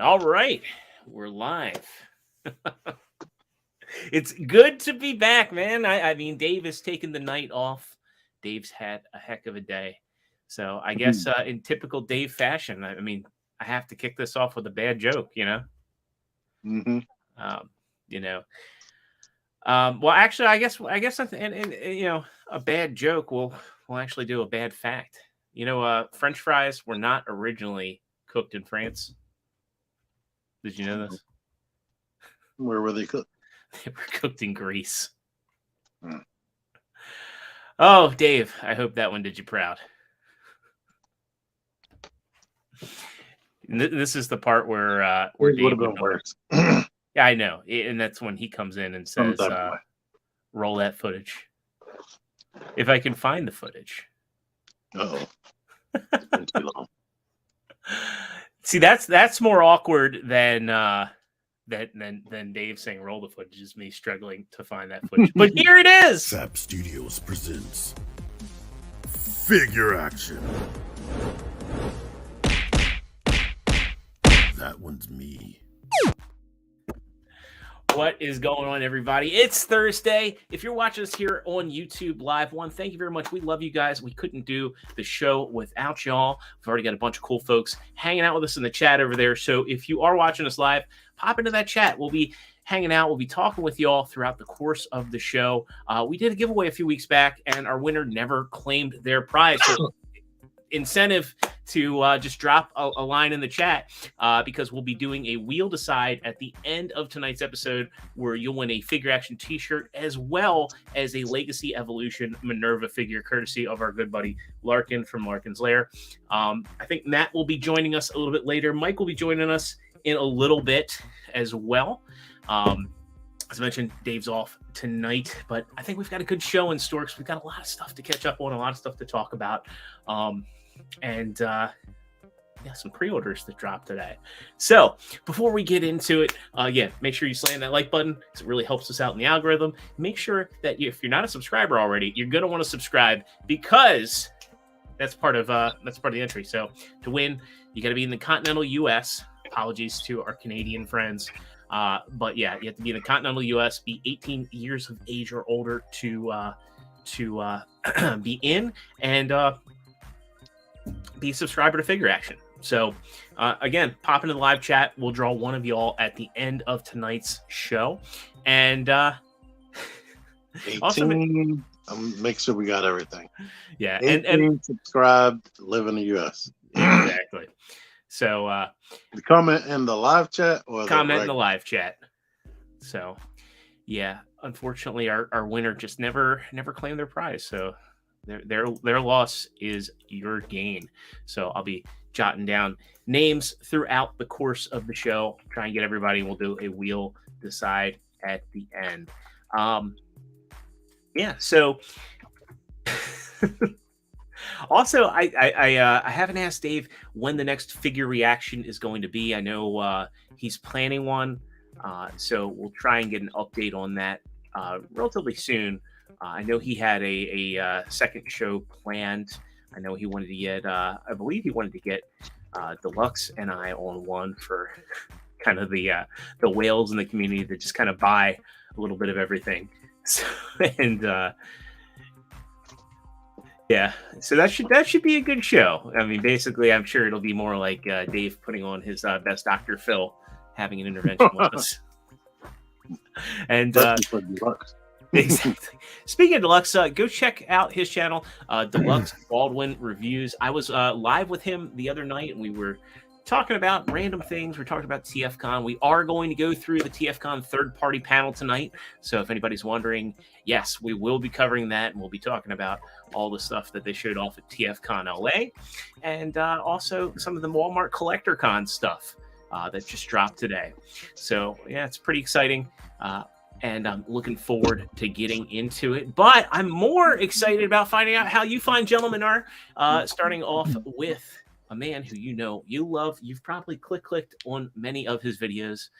All right, we're live. It's good to be back, man. I mean, Dave has taken the night off. Dave's had a heck of a day. So I guess in typical Dave fashion, I mean, I have to kick this off with a bad joke, you know? You know. Well, actually, I guess, and you know, a bad joke will actually do a bad fact. You know, French fries were not originally cooked in France. Did you know this? Where were they cooked? They were cooked in Greece. Oh, Dave, I hope that one did you proud. This is the part where Dave would have been worse. Yeah, I know, and that's when he comes in and says, "Roll that footage." If I can find the footage. Oh, it's been too long. See, that's more awkward than Dave saying roll the footage is me struggling to find that footage. But here it is. Sap Studios presents Figure Action. That one's me. What is going on, everybody? It's Thursday. If you're watching us here on YouTube Live, thank you very much. We love you guys. We couldn't do the show without y'all. We've already got a bunch of cool folks hanging out with us in the chat over there. So if you are watching us live, pop into that chat. We'll be hanging out. We'll be talking with y'all throughout the course of the show. We did a giveaway a few weeks back, and our winner never claimed their prize. So incentive to just drop a line in the chat because we'll be doing a wheel decide at the end of tonight's episode where you'll win a Figure Action t-shirt as well as a Legacy Evolution Minerva figure courtesy of our good buddy Larkin from Larkin's Lair. I think Matt will be joining us a little bit later. Mike will be joining us in a little bit as well. As I mentioned, Dave's off tonight, but I think we've got a good show in store because we've got a lot of stuff to catch up on, a lot of stuff to talk about. And some pre-orders that dropped today. So before we get into it, make sure you slam that like button because it really helps us out in the algorithm. Make sure that if you're not a subscriber already, you're going to want to subscribe because that's part of the entry. So to win, you got to be in the continental U.S. Apologies to our Canadian friends. But yeah, you have to be in the continental U.S., be 18 years of age or older to be in, and be a subscriber to Figure Action. So again, pop into the live chat. We'll draw one of y'all at the end of tonight's show. And 18, also make sure we got everything. Yeah, 18, and subscribed, live in the US. Exactly. So the comment in the live chat or comment in the live chat. So yeah, unfortunately our winner just never claimed their prize. So their loss is your gain. So I'll be jotting down names throughout the course of the show, try and get everybody, and we'll do a wheel decide at the end. So also I haven't asked Dave when the next figure reaction is going to be. I know he's planning one, so we'll try and get an update on that relatively soon. I know he had a second show planned. I know he wanted to get, I believe he wanted to get Deluxe and I on one for kind of the whales in the community that just kind of buy a little bit of everything. So, and so that should be a good show. I mean, basically, I'm sure it'll be more like Dave putting on his best Dr. Phil, having an intervention with us. And exactly. Speaking of Deluxe, go check out his channel, Deluxe Baldwin Reviews. I was live with him the other night, and we were talking about random things. We're talking about TFCon. We are going to go through the TFCon third-party panel tonight. So if anybody's wondering, yes, we will be covering that, and we'll be talking about all the stuff that they showed off at TFCon LA, and also some of the Walmart Collector Con stuff that just dropped today. So yeah, it's pretty exciting. And I'm looking forward to getting into it. But I'm more excited about finding out how you fine gentlemen are. Starting off with a man who you love. You've probably clicked on many of his videos.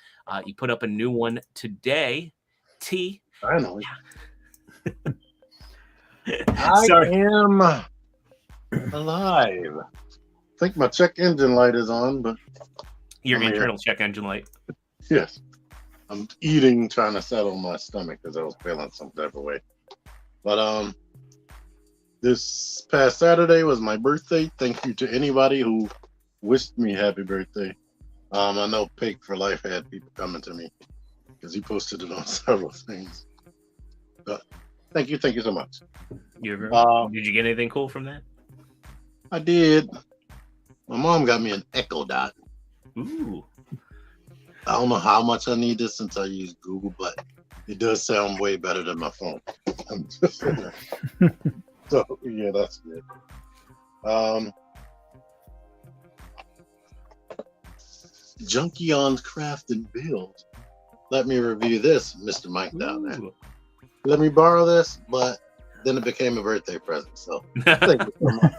You put up a new one today. T. Finally. I am alive. I think my check engine light is on, but Your I'm here. internal check engine light. Yes. I'm eating, trying to settle my stomach because I was feeling some type of way. But this past Saturday was my birthday. Thank you to anybody who wished me happy birthday. I know Pig for Life had people coming to me because he posted it on several things. But thank you so much. Did you get anything cool from that? I did. My mom got me an Echo Dot. Ooh. I don't know how much I need this since I use Google, but it does sound way better than my phone. I'm just saying. So yeah, that's good. Junkion's Craft and Build. Let me review this, Mr. Mike down there. Ooh. Let me borrow this, but then it became a birthday present. So thank you so much.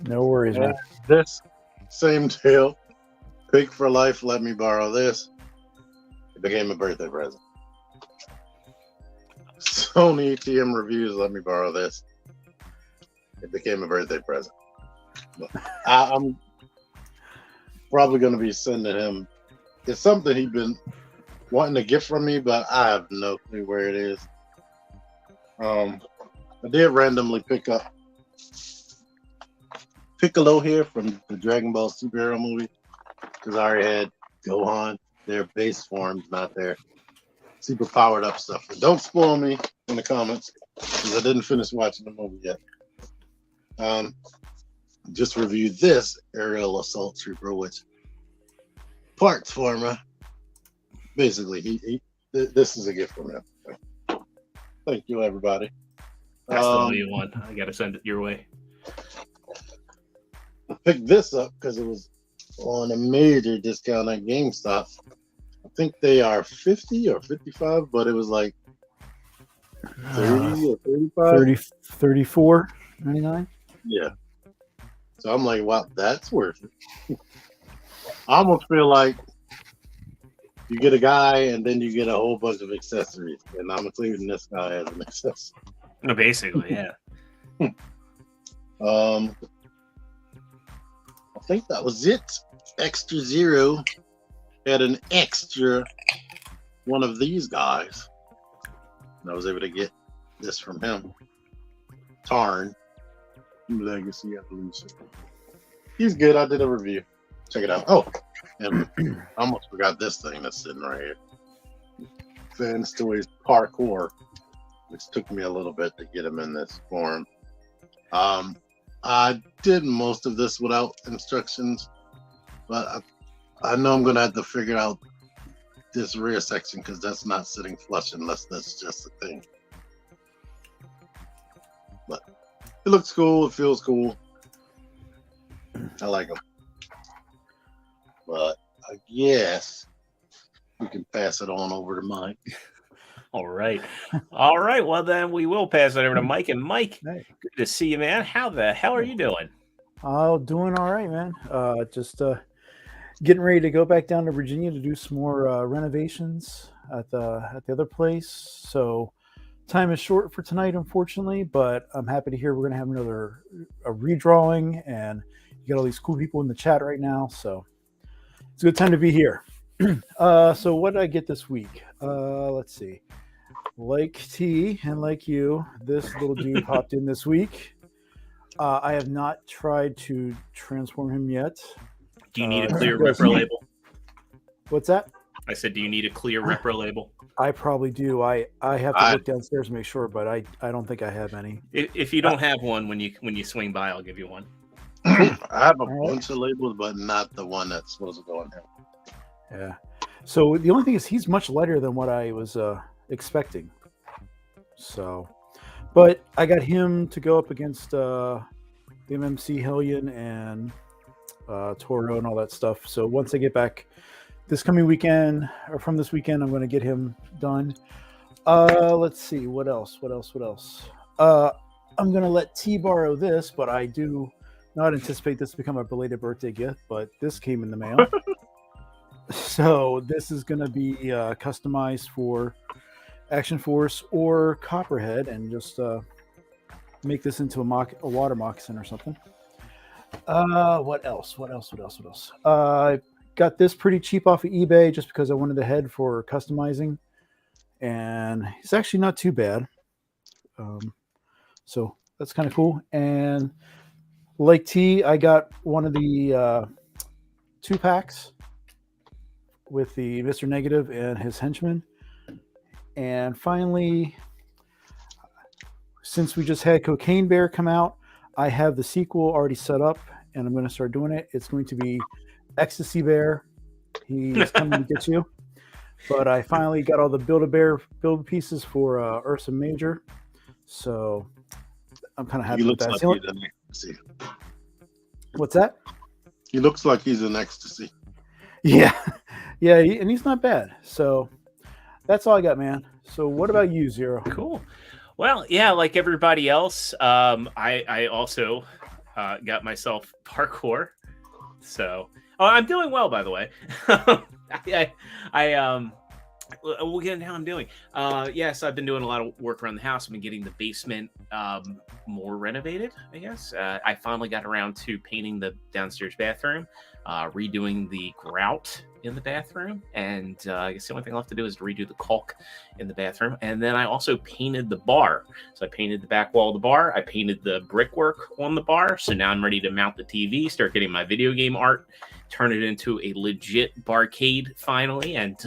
No worries, man. This same deal. Pig for Life let me borrow this. It became a birthday present. Sony TM Reviews let me borrow this. It became a birthday present. But I'm probably going to be sending him. It's something he's been wanting to get from me, but I have no clue where it is. I did randomly pick up Piccolo here from the Dragon Ball superhero movie because I already had Gohan, their base forms, not their super powered up stuff. And don't spoil me in the comments because I didn't finish watching the movie yet. Just reviewed this aerial assault trooper, which Partsformer. Basically, this is a gift from him. Thank you, everybody. That's the one you want. I gotta send it your way. I picked this up because it was on a major discount at GameStop. I think they are 50 or 55, but it was like 30 or 35. 34.99. Yeah. So I'm like, wow, that's worth it. I almost feel like you get a guy and then you get a whole bunch of accessories, and I'm including this guy as an accessory. No, basically, yeah. I think that was it. ExtraZero had an extra one of these guys. And I was able to get this from him. Tarn. Legacy Evolution. He's good. I did a review. Check it out. Oh, and I almost forgot this thing that's sitting right here. Fans Toys Parkour, which took me a little bit to get him in this form. I did most of this without instructions, but I know I'm gonna have to figure out this rear section because that's not sitting flush unless that's just a thing. But it looks cool. It feels cool. I like them. But I guess we can pass it on over to Mike. All right. All right. Well, then we will pass it over to Mike. And Mike, Hey. good to see you, man. How the hell are you doing? Oh, doing all right, man. Just getting ready to go back down to Virginia to do some more renovations at the other place. So time is short for tonight, unfortunately, but I'm happy to hear we're going to have a redrawing, and you got all these cool people in the chat right now. So it's a good time to be here. So what did I get this week? Let's see. Like T and like you, this little dude popped in this week. I have not tried to transform him yet. Do you need a clear repro label? What's that? I said, do you need a clear repro label? I probably do. I have to look downstairs to make sure, but I don't think I have any. If you don't have one, when you swing by, I'll give you one. I have a bunch of labels, but not the one that's supposed to go in here. Yeah. So the only thing is he's much lighter than what I was expecting. So, but I got him to go up against the MMC Hellion and Toro and all that stuff. So once I get back this coming weekend, or from this weekend, I'm going to get him done. Let's see. What else? I'm going to let T borrow this, but I do not anticipate this to become a belated birthday gift, but this came in the mail. So this is going to be customized for Action Force or Copperhead, and just make this into a water moccasin or something. What else? Got got this pretty cheap off of eBay just because I wanted to head for customizing, and it's actually not too bad. So that's kind of cool. And like T, I got one of the 2-packs with the Mr. Negative and his henchmen. And finally, since we just had Cocaine Bear come out, I have the sequel already set up, and I'm going to start doing it. It's going to be Ecstasy Bear. He's coming to get you. But I finally got all the Build-A-Bear build pieces for Ursa Major. So I'm kind of happy with that. He looks like he's in ecstasy. What's that? He looks like he's in ecstasy. Yeah. Yeah, and he's not bad. So that's all I got, man. So what about you, Zero? Cool. Well, yeah, like everybody else, I also got myself parkour. So, I'm doing well, by the way. We'll get into how I'm doing. Yes, I've been doing a lot of work around the house. I've been getting the basement more renovated, I guess. I finally got around to painting the downstairs bathroom, redoing the grout in the bathroom, and I guess the only thing left to do is to redo the caulk in the bathroom. And then I also painted the bar. So I painted the back wall of the bar. I painted the brickwork on the bar. So now I'm ready to mount the TV, start getting my video game art, turn it into a legit barcade finally, and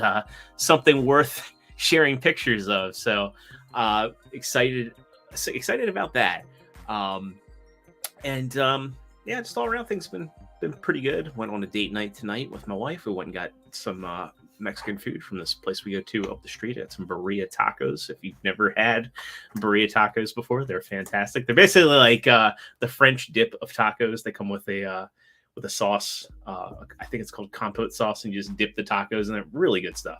something worth sharing pictures of. So excited about that. Yeah, just all around things been pretty good. Went on a date night tonight with my wife. We went and got some Mexican food from this place we go to up the street. At some birria tacos. If you've never had birria tacos before, they're fantastic. They're basically like the French dip of tacos. They come with a sauce. I think it's called compote sauce, and you just dip the tacos in it. Really good stuff.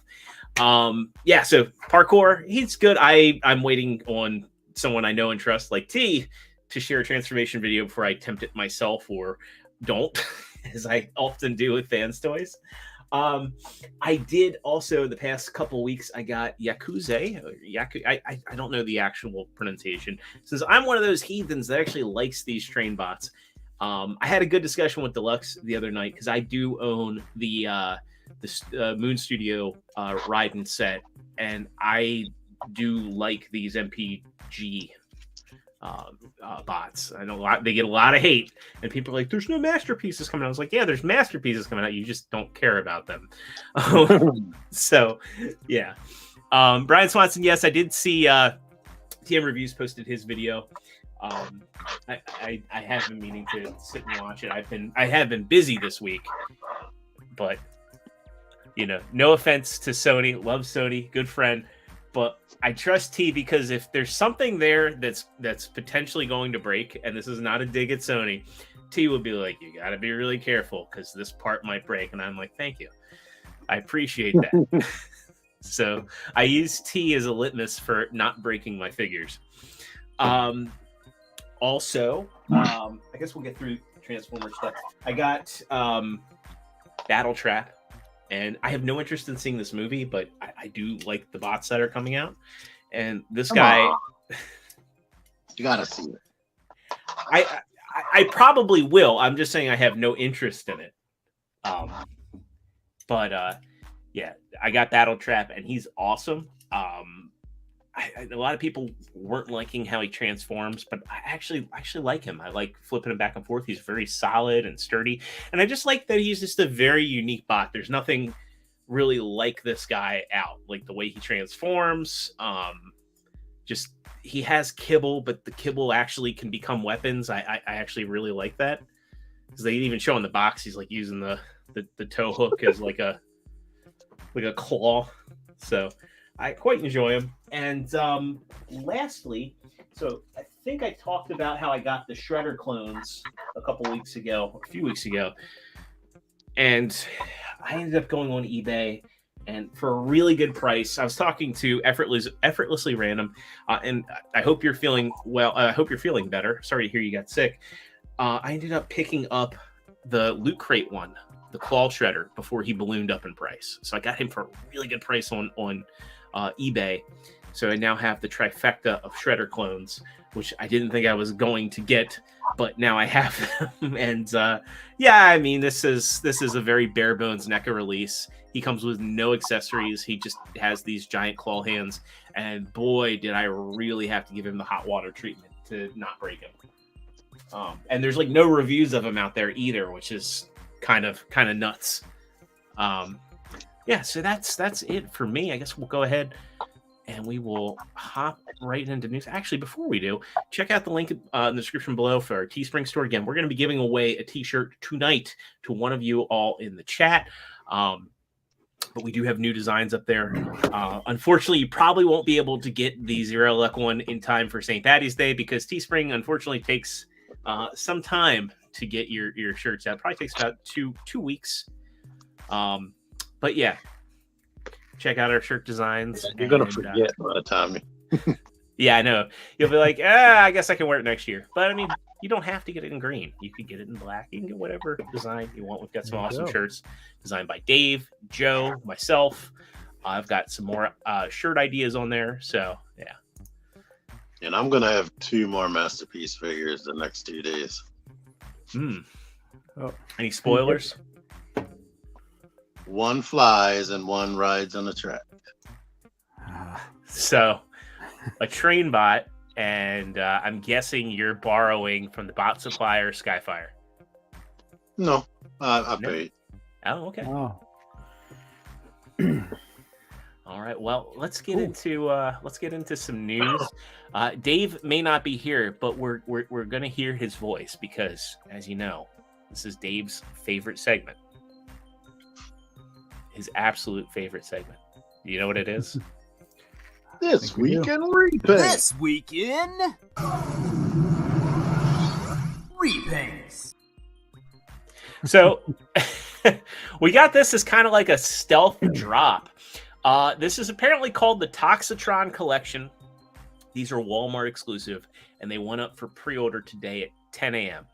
Yeah, so parkour, he's good. I'm waiting on someone I know and trust, like T, to share a transformation video before I attempt it myself, or don't, as I often do with fans' toys. I did also, the past couple weeks, I got Yakuza. I don't know the actual pronunciation, since I'm one of those heathens that actually likes these train bots. I had a good discussion with Deluxe the other night, because I do own the Moon Studio Raiden set, and I do like these MPG bots. I know they get a lot of hate, and people are like, there's no masterpieces coming out. I was like, yeah, there's masterpieces coming out, you just don't care about them. So yeah. Brian Swanson, yes, I did see TM Reviews posted his video. I have been meaning to sit and watch it. I have been busy this week, but no offense to Sony, love Sony, good friend, but I trust T, because if there's something there that's potentially going to break, and this is not a dig at Sony, T will be like, you got to be really careful because this part might break. And I'm like, thank you. I appreciate that. So I use T as a litmus for not breaking my figures. Also, I guess we'll get through Transformer stuff. I got Battle Trap. And I have no interest in seeing this movie, but I do like the bots that are coming out. And this guy, you gotta see it. I probably will. I'm just saying I have no interest in it. Yeah, I got Battle Trap, and he's awesome. A lot of people weren't liking how he transforms, but I actually like him. I like flipping him back and forth. He's very solid and sturdy, and I just like that he's just a very unique bot. There's nothing really like this guy out, like the way he transforms. Just he has kibble, but the kibble actually can become weapons. I actually really like that, because they even show in the box he's like using the toe hook as like a claw. So I quite enjoy him. And lastly, so I think I talked about how I got the Shredder clones a few weeks ago. And I ended up going on eBay, and for a really good price. I was talking to Effortlessly Random, and I hope you're feeling well. I hope you're feeling better. Sorry to hear you got sick. I ended up picking up the Loot Crate one the claw shredder before he ballooned up in price. So I got him for a really good price on eBay. So I now have the trifecta of shredder clones, which I didn't think I was going to get, but now I have them. And yeah, I mean, this is a very bare bones NECA release. He comes with no accessories. He just has these giant claw hands, and boy, did I really have to give him the hot water treatment to not break him. And there's like no reviews of him out there either, which is kind of nuts. Yeah, so that's it for me. I guess we'll go ahead and we will hop right into news. Actually, before we do, check out the link in the description below for our Teespring store. Again, we're going to be giving away a t-shirt tonight to one of you all in the chat. But we do have new designs up there. Unfortunately, you probably won't be able to get the Zero Luck one in time for St. Paddy's Day because Teespring unfortunately takes some time to get your shirts out. Probably takes about two weeks. But yeah, check out our shirt designs. You're gonna forget by the time. Yeah, I know. You'll be like, I guess I can wear it next year. But I mean, you don't have to get it in green. You could get it in black. You can get whatever design you want. We've got some awesome shirts designed by Dave, Joe, myself. I've got some more shirt ideas on there. So yeah. And I'm gonna have 2 more masterpiece figures the next 2 days. Oh. Any spoilers? 1 flies and 1 rides on the track. So a train bot, and I'm guessing you're borrowing from the bot supplier Skyfire. No, I No? paid. Oh, okay. Oh. All right. Well, let's get into some news. Dave may not be here, but we're gonna hear his voice because, as you know, this is Dave's favorite segment. His absolute favorite segment. You know what it is? This week in repaint. This week in repaints. So we got this as kind of like a stealth drop. This is apparently called the Toxitron Collection. These are Walmart exclusive, and they went up for pre-order today at 10 a.m.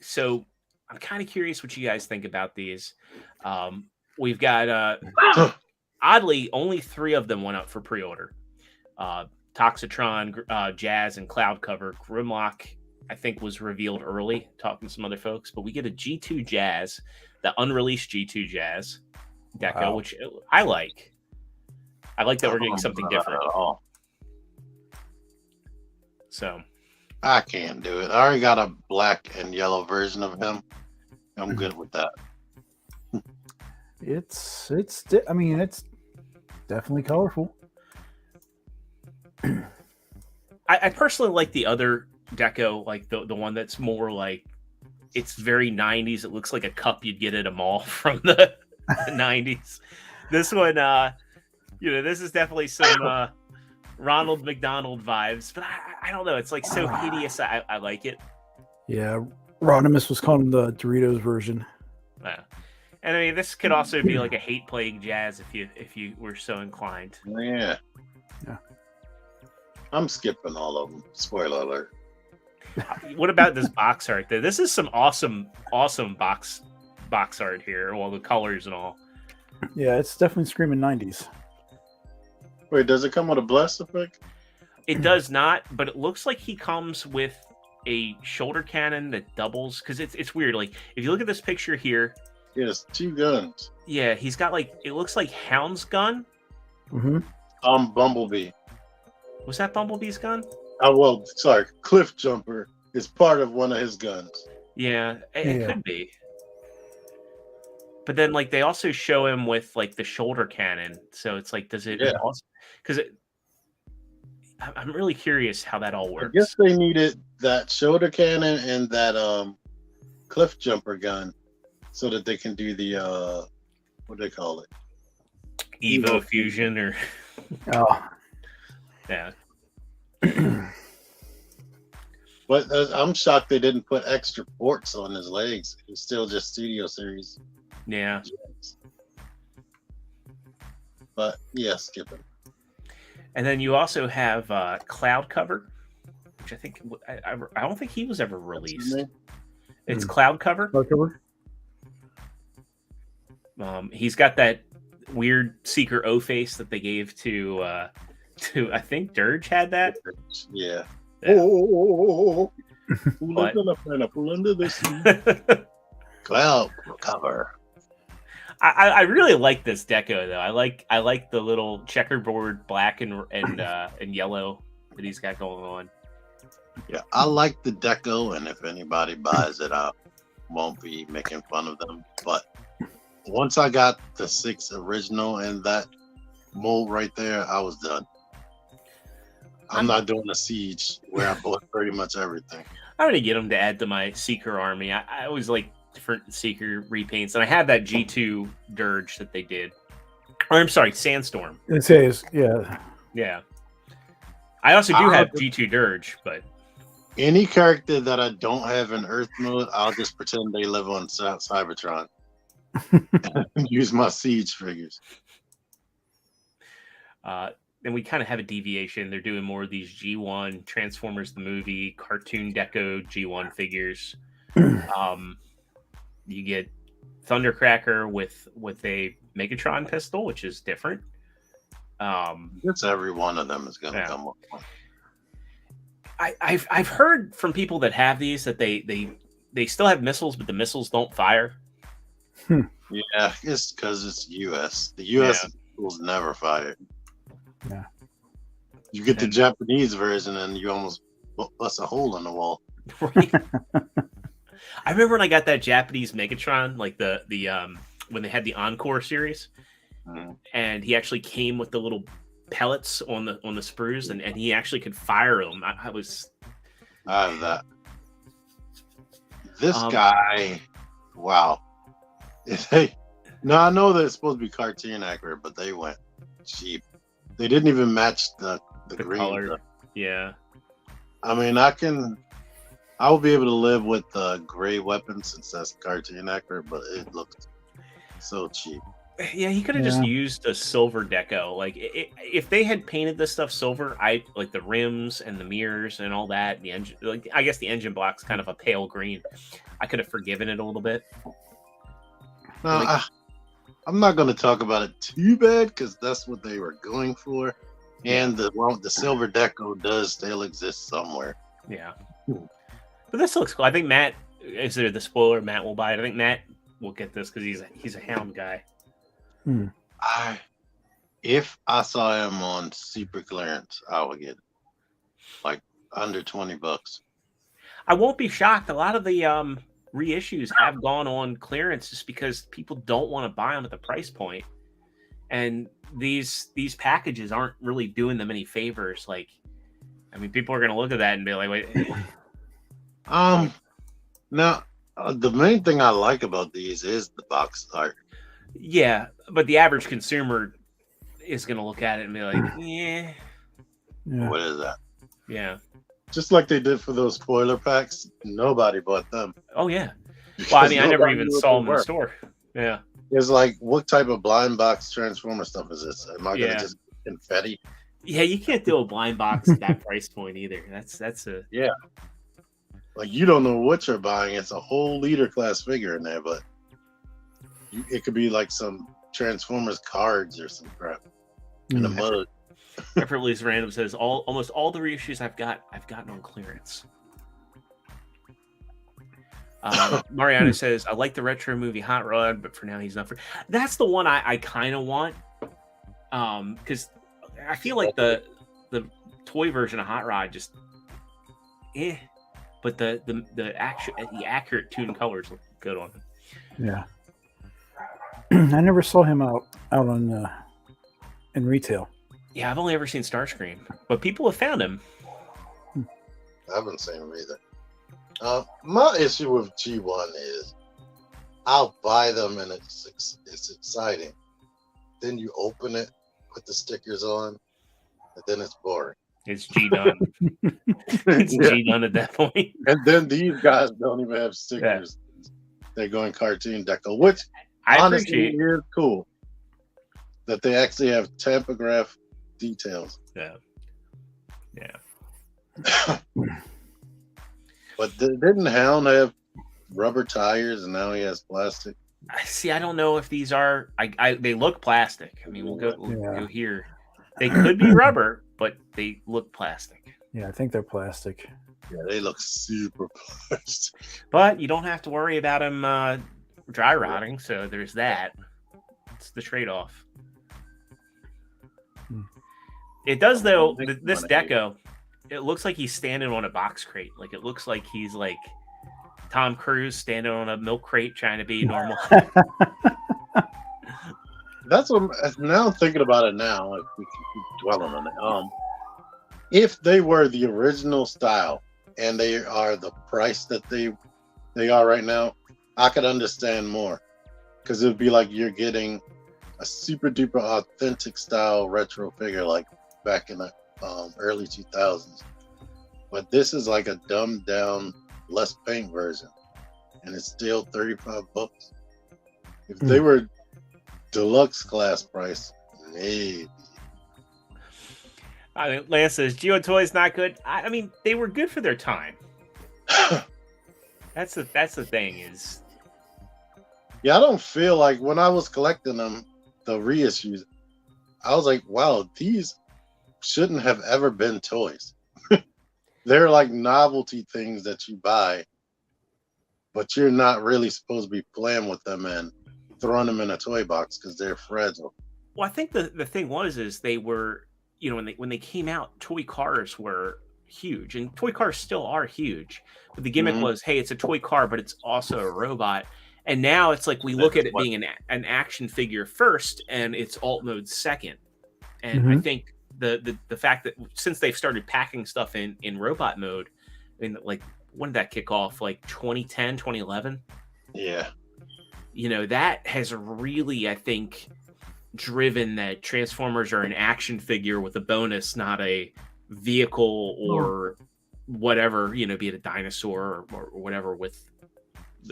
So I'm kind of curious what you guys think about these. We've got, oddly, only 3 of them went up for pre-order. Toxitron, Jazz, and Cloud Cover. Grimlock, I think, was revealed early, talking to some other folks. But we get a G2 Jazz, the unreleased G2 Jazz deco, which I like. I like that we're getting something different. So I can't do it. I already got a black and yellow version of him. I'm good with that. It's definitely colorful. I personally like the other deco, like the one that's more like, it's very 90s. It looks like a cup you'd get at a mall from the 90s. This one, this is definitely some Ronald McDonald vibes, but I don't know. It's like so hideous. I like it. Yeah, Rodimus was calling the Doritos version. And I mean, this could also be like a hate plague Jazz if you were so inclined. Yeah. I'm skipping all of them. Spoiler alert. What about this box art? This is some awesome box art here. All the colors and all. Yeah, it's definitely screaming 90s. Wait, does it come with a blast effect? It does not, but it looks like he comes with a shoulder cannon that doubles, because it's weird. Like, if you look at this picture here, He has 2 guns. yeah, he's got like, it looks like Hound's gun. Mm-hmm. Bumblebee. Was that Bumblebee's gun? Sorry, Cliff Jumper is part of one of his guns. Yeah, it could be. But then, like, they also show him with like the shoulder cannon, so it's like, does it? Because I'm really curious how that all works. I guess they needed that shoulder cannon and that Cliff Jumper gun so that they can do the what do they call it? Evo Fusion or yeah. But I'm shocked they didn't put extra ports on his legs. It's still just Studio Series. Yeah. But yeah, skip it. And then you also have Cloud Cover, which I think I don't think he was ever released. It's Cloud Cover. Cloud Cover? He's got that weird Seeker O face that they gave to I think Dirge had that. Yeah. Yeah. Oh, What? pineapple under the sea. Cloud cover. I really like this deco though. I like the little checkerboard black and yellow that he's got going on. Yeah, I like the deco, and if anybody buys it, I won't be making fun of them. But once I got the 6 original and that mold right there, I was done. I'm not doing a siege where I bought pretty much everything. I'm gonna get them to add to my Seeker army. I always like different Seeker repaints, and I have that G2 Dirge that they did. Or I'm sorry, Sandstorm. It says, yeah. Yeah. I also do have G2 Dirge, but Any character that I don't have in Earth mode, I'll just pretend they live on Cybertron and use my siege figures. then we kind of have a deviation. They're doing more of these G1 Transformers the movie cartoon deco G1 figures. You get Thundercracker with a Megatron pistol, which is different. It's every one of them is going to come up. I've heard from people that have these that they still have missiles, but the missiles don't fire. Yeah, it's because it's U.S. The U.S. missiles never fire. Yeah. You get the Japanese version, and you almost bust a hole in the wall. Right. I remember when I got that Japanese Megatron, like the when they had the Encore series, and he actually came with the little pellets on the sprues, and he actually could fire them. I have that. This guy, wow. Now I know that it's supposed to be cartoon accurate, but they went cheap. They didn't even match the green color. Yeah. I mean, I will be able to live with the gray weapon since that's cartoon accurate, but it looks so cheap. Yeah, he could have just used a silver deco. Like, if they had painted this stuff silver, I like the rims and the mirrors and all that. The engine, like, I guess the engine block's kind of a pale green. I could have forgiven it a little bit. No, I'm not going to talk about it too bad because that's what they were going for, and the silver deco does still exist somewhere. Yeah, but this looks cool. I think Matt is there. The spoiler, Matt will buy it. I think Matt will get this because he's a hound guy. If I saw him on super clearance, I would get it. Like under $20. I won't be shocked. A lot of the reissues have gone on clearance just because people don't want to buy them at the price point, and these packages aren't really doing them any favors. Like, I mean, people are going to look at that and be like, "Wait." Now, the main thing I like about these is the box art. Yeah, but the average consumer is going to look at it and be like, yeah. What is that? Yeah. Just like they did for those spoiler packs, nobody bought them. Oh, yeah. Well, I mean, I never even saw them in the store. Yeah. It's like, what type of blind box Transformer stuff is this? Am I going to just confetti? Yeah, you can't do a blind box at that price point either. That's a... Yeah. Like, you don't know what you're buying. It's a whole leader class figure in there, but it could be like some Transformers cards or some crap in a mug. Effortless Random says almost all the reissues I've gotten on clearance. Mariana says I like the retro movie Hot Rod, but for now he's not for. That's the one I kind of want, because I feel like the toy version of Hot Rod just but the accurate tune colors look good on him. Yeah. I never saw him out on in retail. Yeah, I've only ever seen Starscream, but people have found him. I haven't seen him either. My issue with G1 is I'll buy them and it's exciting. Then you open it, put the stickers on, and then it's boring. It's G done. It's G done at that point. And then these guys don't even have stickers. Yeah. They're going cartoon deco, which honestly is cool. That they actually have tampograph details. Yeah. But didn't Hound have rubber tires and now he has plastic? See, I don't know if these are. They look plastic. I mean, we'll go here. They could be rubber, but they look plastic. Yeah, I think they're plastic. Yeah, they look super plastic. But you don't have to worry about them dry rotting. So there's that. It's the trade-off. It does though. This deco, it looks like he's standing on a box crate. Like it looks like he's like Tom Cruise standing on a milk crate trying to be normal. That's what now I'm thinking about it now. If we can keep dwelling on it. If they were the original style and they are the price that they are right now, I could understand more. Because it would be like you're getting a super duper authentic style retro figure like back in the early 2000s. But this is like a dumbed down, less paint version. And it's still $35. If they were deluxe class price, maybe. I mean, Lance says Geo Toys not good. I mean, they were good for their time. That's the thing is. Yeah, I don't feel like when I was collecting them, the reissues, I was like, wow, these shouldn't have ever been toys. They're like novelty things that you buy, but you're not really supposed to be playing with them and throwing them in a toy box because they're fragile. Well, I think the thing is they were, you know, when they came out, toy cars were huge, and toy cars still are huge. But the gimmick was, hey, it's a toy car, but it's also a robot. And now it's like we look at it being an action figure first, and it's alt mode second. And I think the fact that since they've started packing stuff in robot mode, I mean, like when did that kick off? Like 2010, 2011? Yeah. You know, that has really, I think, driven that Transformers are an action figure with a bonus, not a vehicle or whatever, you know, be it a dinosaur or whatever with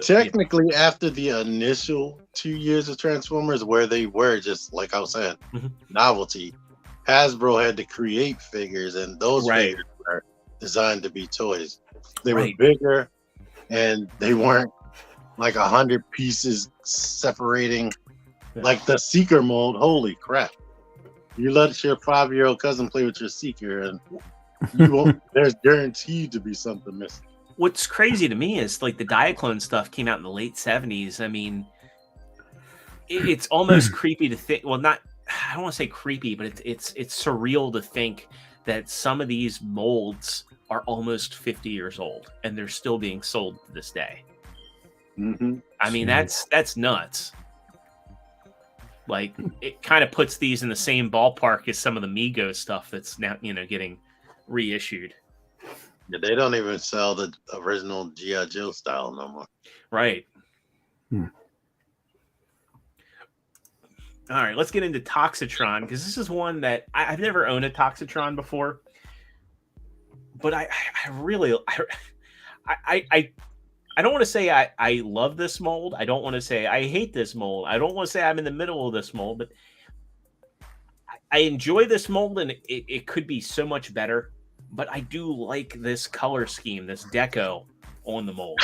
technically after the initial 2 years of Transformers where they were just like I was saying novelty, Hasbro had to create figures, and those figures were designed to be toys. They were bigger and they weren't like 100 pieces separating like the Seeker mold. Holy crap, you let your 5-year-old cousin play with your Seeker and you won't there's guaranteed to be something missing. What's crazy to me is like the Diaclone stuff came out in the late 70s. I mean, it's almost creepy to think. Well, not I don't want to say creepy, but it's surreal to think that some of these molds are almost 50 years old and they're still being sold to this day. I mean, that's nuts. Like it kind of puts these in the same ballpark as some of the Mego stuff that's now, you know, getting reissued. Yeah, they don't even sell the original G.I. Joe style no more. Right. All right, let's get into Toxitron, because this is one that I've never owned a Toxitron before. But I really don't want to say I love this mold. I don't want to say I hate this mold. I don't want to say I'm in the middle of this mold, but I enjoy this mold, and it could be so much better. But I do like this color scheme, this deco on the mold.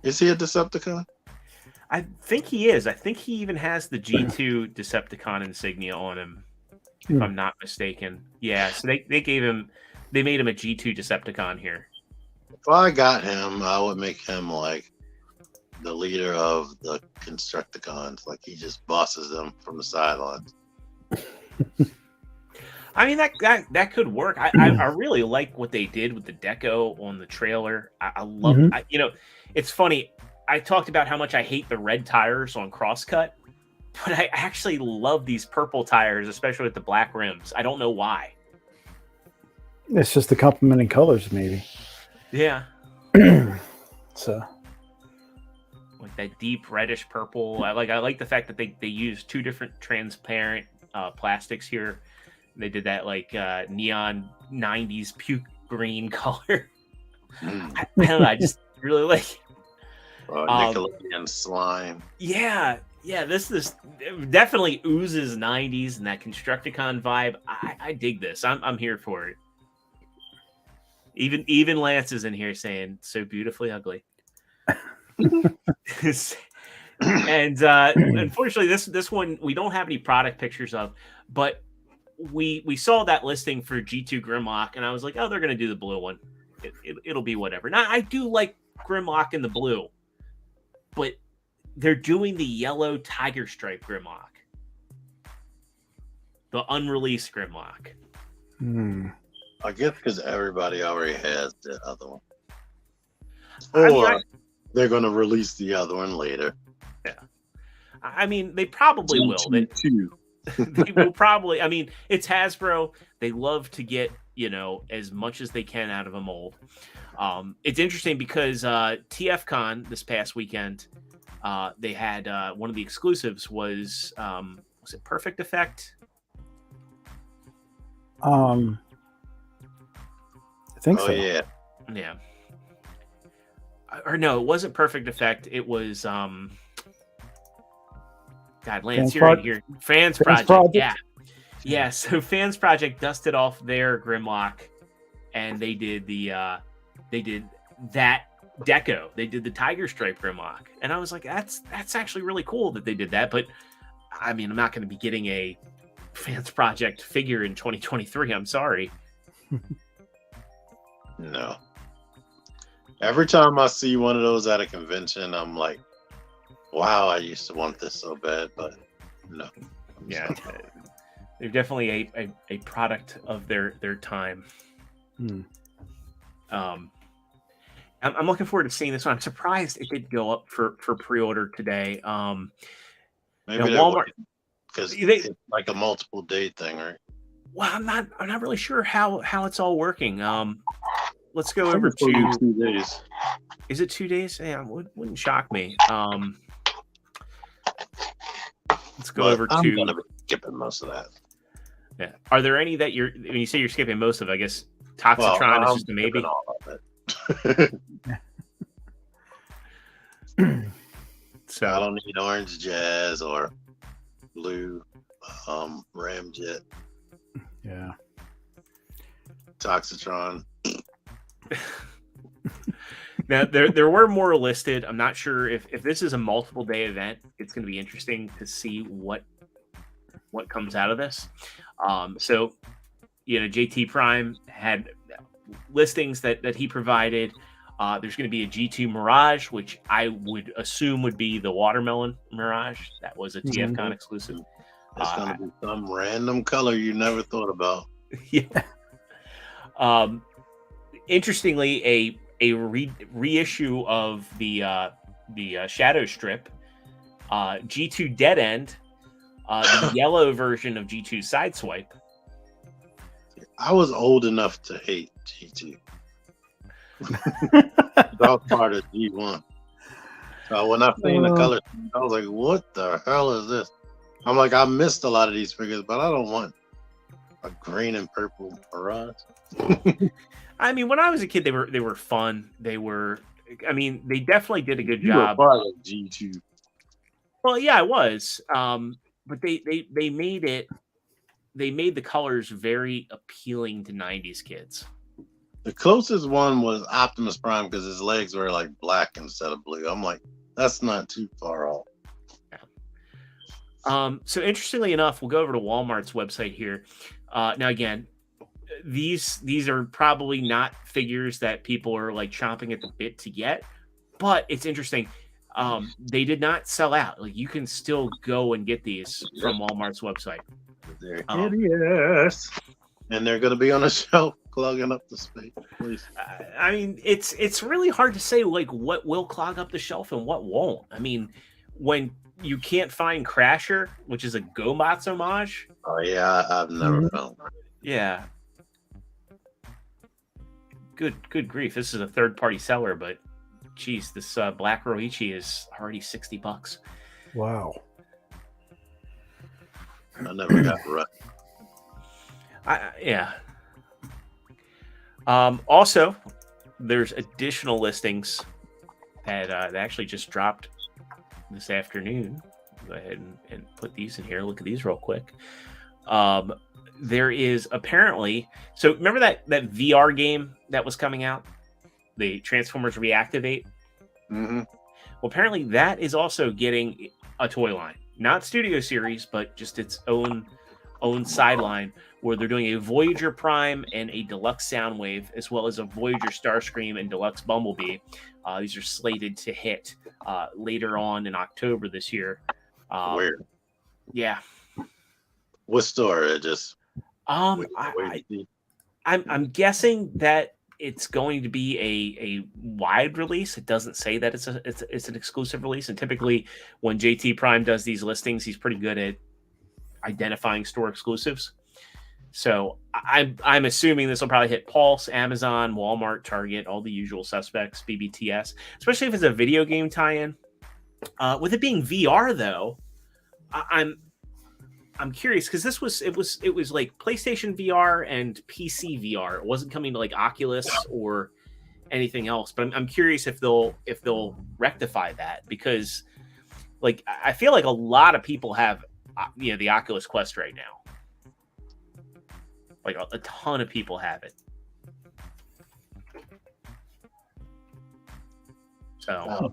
Is he a Decepticon? I think he is. I think he even has the G2 Decepticon insignia on him, if I'm not mistaken. Yeah, so they made him a G2 Decepticon here. If I got him, I would make him like the leader of the Constructicons. Like he just bosses them from the sidelines. I mean, that could work. I really like what they did with the deco on the trailer. I love you know, it's funny. I talked about how much I hate the red tires on Crosscut, but I actually love these purple tires, especially with the black rims. I don't know why. It's just the complementing colors, maybe. Yeah. So, like that deep reddish purple. I like the fact that they used two different transparent plastics here. They did that like neon 90s puke green color. I don't know. I just really like it. Nickelodeon slime. Yeah. This definitely oozes 90s and that Constructicon vibe. I dig this. I'm here for it. Even Lance is in here saying so beautifully ugly. And unfortunately, this one we don't have any product pictures of, but we saw that listing for G2 Grimlock, and I was like, oh, they're going to do the blue one. It'll be whatever. Now, I do like Grimlock in the blue, but they're doing the yellow tiger stripe Grimlock, the unreleased Grimlock. I guess because everybody already has the other one. I mean, Or they're going to release the other one later. Yeah. I mean, they probably will. They will probably. I mean, it's Hasbro. They love to get, as much as they can out of a mold. It's interesting because TFCon this past weekend, they had one of the exclusives was it Perfect Effect? I think so. Yeah. Yeah. Or no, it wasn't Perfect Effect. It was God, Lance, you're in here. Fans Project. Yeah. So Fans Project dusted off their Grimlock, and they did that deco. They did the Tiger Stripe Grimlock, and I was like, that's actually really cool that they did that. But I mean, I'm not going to be getting a Fans Project figure in 2023. I'm sorry. No. Every time I see one of those at a convention, I'm like, wow, I used to want this so bad, but no. Yeah. They're definitely a product of their time. I'm looking forward to seeing this one. I'm surprised it did go up for pre-order today. Maybe Walmart, because it's like a multiple day thing, right? Well, I'm not really sure how it's all working. Let's go over to 2 days. Is it 2 days? Yeah, wouldn't shock me. Let's go over I'm to. gonna be skipping most of that. Yeah. Are there any that when you say you're skipping most of? I guess Toxitron is just a maybe. All of it. So I don't need orange jazz or blue ramjet. Yeah. Toxitron. Now there were more listed. I'm not sure if this is a multiple day event. It's going to be interesting to see what comes out of this. So JT Prime had listings that he provided. There's going to be a G2 Mirage, which I would assume would be the Watermelon Mirage. That was a TFCon exclusive. It's going to be some random color you never thought about. Yeah. Interestingly, a reissue of the Shadow Strip, G2 Dead End, the yellow version of G2 Sideswipe. I was old enough to hate G2. That was part of G1. So when I seen the color, I was like, what the hell is this? I'm like, I missed a lot of these figures, but I don't want a green and purple Mirage. I mean, when I was a kid, they were fun. They were, I mean, they definitely did a good You job. were part of G2. Well, yeah, I was. But they made the colors very appealing to 90s kids. The closest one was Optimus Prime because his legs were like black instead of blue. I'm like, that's not too far off. Yeah. So interestingly enough, we'll go over to Walmart's website here. Now again, these are probably not figures that people are like chomping at the bit to get, but it's interesting. They did not sell out. Like you can still go and get these from Walmart's website. They're hideous. And they're going to be on a shelf clogging up the space. Please. I mean, it's really hard to say like what will clog up the shelf and what won't. I mean, when you can't find Crasher, which is a GoBots homage. Oh yeah, I've never found one. Yeah. Good grief! This is a third-party seller, but geez, this Black Roichi is already $60. Wow. I never got right. Yeah. Also, there's additional listings that actually just dropped this afternoon. Go ahead and put these in here. Look at these real quick. There is apparently, so remember that VR game that was coming out, the Transformers Reactivate? Mm-hmm. Well, apparently that is also getting a toy line, not Studio Series, but just its own sideline, where they're doing a Voyager Prime and a Deluxe Soundwave, as well as a Voyager Starscream and Deluxe Bumblebee. These are slated to hit later on in October this year. Weird. Yeah. What store? Just I'm guessing that it's going to be a wide release. It doesn't say that it's an exclusive release, and typically when JT Prime does these listings, he's pretty good at identifying store exclusives. So I'm assuming this will probably hit Pulse, Amazon, Walmart, Target, all the usual suspects, BBTS, especially if it's a video game tie-in. With it being VR though, I'm curious because it was like PlayStation VR and PC VR. It wasn't coming to like Oculus or anything else. But I'm curious if they'll rectify that, because like I feel like a lot of people have the Oculus Quest right now. Like a ton of people have it. So,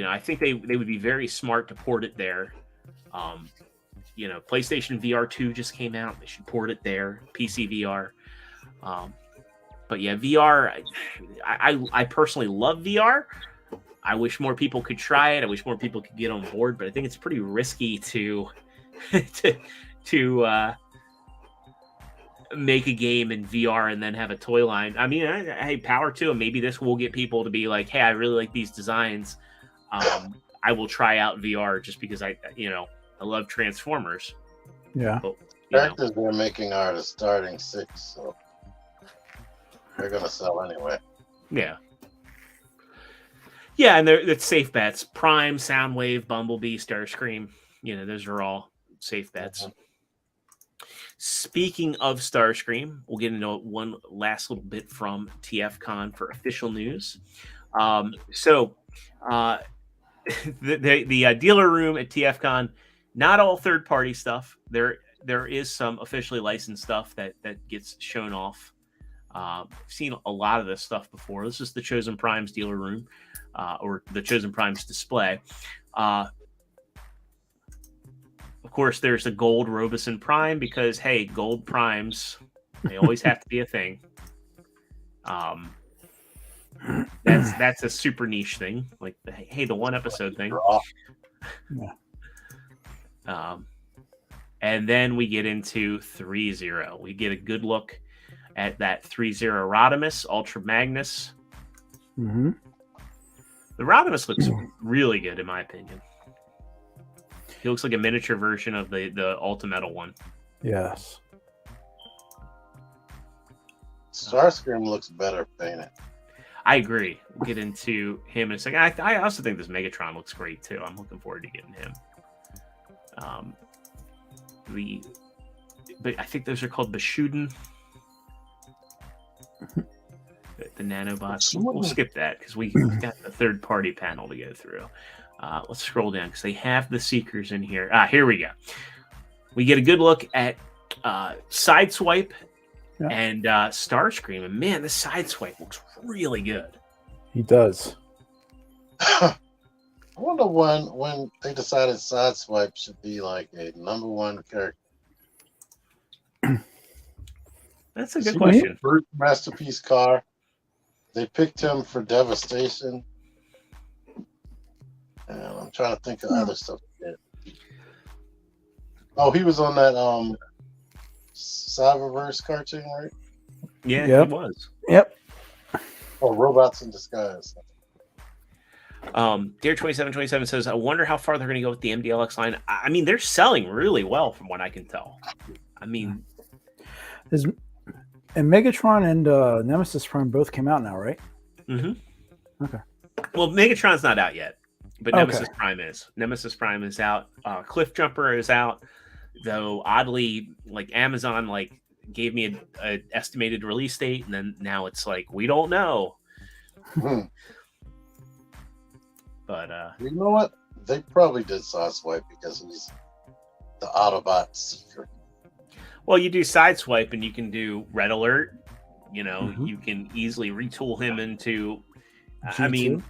I think they would be very smart to port it there. PlayStation VR 2 just came out. They should port it there. PC VR. But yeah, VR, I personally love VR. I wish more people could try it. I wish more people could get on board, but I think it's pretty risky to make a game in VR and then have a toy line. I mean, hey, power to them. Maybe this will get people to be like, hey, I really like these designs. I will try out VR just because I love Transformers. Yeah. But, Characters they're making are the starting 6, so they're gonna sell anyway. Yeah. Yeah, and it's safe bets. Prime, Soundwave, Bumblebee, Starscream. Those are all safe bets. Mm-hmm. Speaking of Starscream, we'll get into one last little bit from TFCon for official news. The dealer room at TFCon, not all third-party stuff. There is some officially licensed stuff that gets shown off. I've seen a lot of this stuff before. This is the Chosen Primes dealer room, or the Chosen Primes display. Of course, there's a gold Robeson Prime because, hey, gold primes, they always have to be a thing. That's a super niche thing, like the one episode thing. And then we get into 3-0. We get a good look at that 3-0 Rodimus Ultra Magnus. Mm-hmm. The Rodimus looks really good in my opinion. He looks like a miniature version of the Ultimetal one. Yes. Starscream looks better painted. I agree. We'll get into him in a second. I also think this Megatron looks great too. I'm looking forward to getting him. But I think those are called Bashuden. The Nanobots. We'll skip that because we got the third-party panel to go through. Let's scroll down because they have the Seekers in here. Here we go. We get a good look at Sideswipe and Starscream. And man, this Sideswipe looks really good. He does. I wonder when they decided Sideswipe should be like a #1 character. That's a good question. First masterpiece car. They picked him for Devastation. And I'm trying to think of other stuff. Oh, he was on that Cyberverse cartoon, right? Yeah, yep. He was. Yep. Oh, Robots in Disguise. Dare2727 says, I wonder how far they're going to go with the MDLX line. I mean, they're selling really well from what I can tell. I mean... And Megatron and Nemesis Prime both came out now, right? Mm-hmm. Okay. Well, Megatron's not out yet, but Nemesis Prime is. Nemesis Prime is out. Cliff Jumper is out, though oddly, like Amazon gave me a estimated release date, and then now it's like we don't know. But you know what? They probably did Sideswipe because he's the Autobot Seeker. Well, you do Sideswipe, and you can do Red Alert, You know, Mhm. you can easily retool him into. I G2? mean,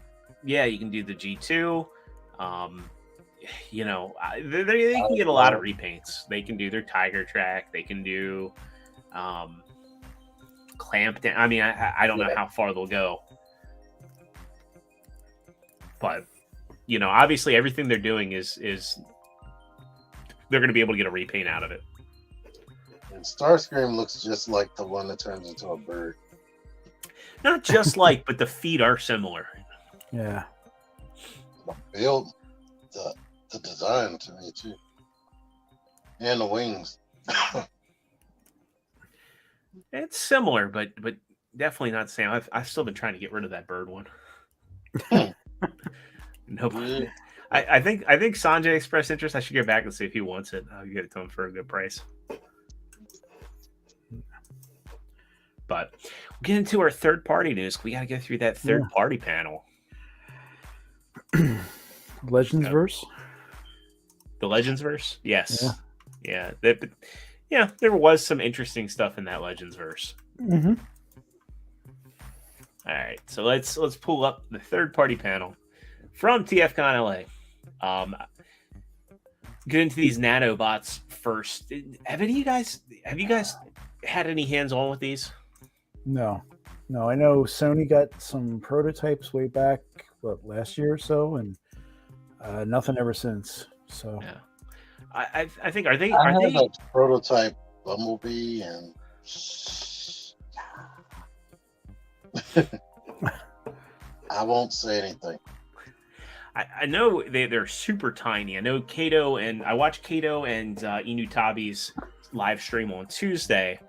yeah, you can do the G2. You know, they can get a lot of repaints. They can do their Tiger Track. They can do Clamp down. I mean, I don't know how far they'll go, but you know, obviously everything they're doing is they're going to be able to get a repaint out of it. And Starscream looks just like the one that turns into a bird. Not just like, but the feet are similar. Yeah. The build, the design to me too, and the wings. It's similar, but definitely not the same. I've still been trying to get rid of that bird one. Nope. Yeah. I think Sanjay expressed interest. I should get back and see if he wants it. I'll get it to him for a good price. But we'll get into our third party news. We got to go through that third party panel. Legends verse. The Legends verse, yes, yeah. There was some interesting stuff in that Legends verse. Mm-hmm. All right, so let's pull up the third party panel from TFCon LA. Get into these nanobots first. Have you guys had any hands on with these? No. I know Sony got some prototypes way back last year or so, and nothing ever since. So yeah, I think are they a prototype Bumblebee and I won't say anything. I know they're super tiny. I know Kato, and I watched Kato and Inutabi's live stream on Tuesday,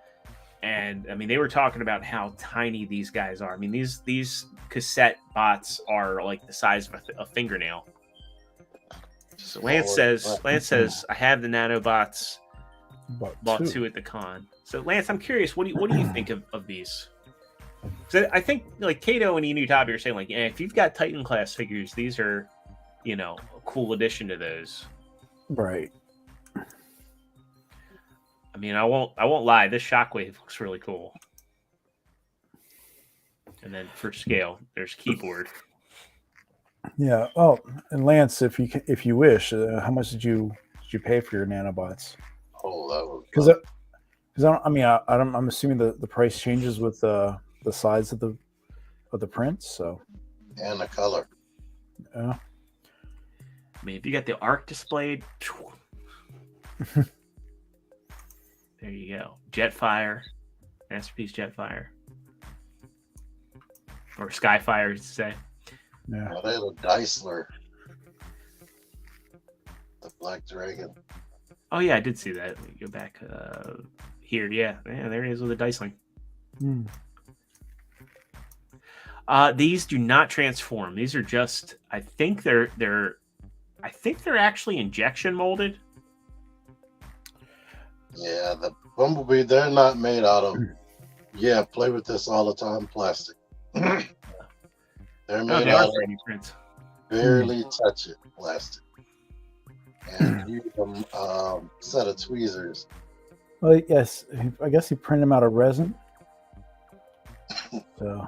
and I mean they were talking about how tiny these guys are. I mean these cassette bots are like the size of a fingernail. So Lance says I have the nanobots. Bought two at the con. So Lance, I'm curious, what do you think of these? So I think like Kato and Inutabi are saying like, if you've got Titan class figures, these are, you know, a cool addition to those. right. I mean, I won't lie, this Shockwave looks really cool. And then for scale, there's Keyboard. Yeah. Oh, and Lance, if you wish, how much did you pay for your nanobots? Oh, that was because I'm assuming the price changes with the size of the prints. So and the color. Yeah. I mean, if you got the arc displayed, there you go. Jetfire, Masterpiece Jetfire, or Skyfire, to say. Yeah. Oh, they had a Deisler, the Black Dragon. Oh yeah, I did see that. Let me go back here. Yeah, there he is with a Diceling. Mm. These do not transform. These are just. I think they're actually injection molded. Yeah, the Bumblebee, they're not made out of. Yeah, play with this all the time. Plastic. They're made out of. Prints. Barely touch it. Plastic. And use them set of tweezers. Well, yes, I guess he printed them out of resin. So,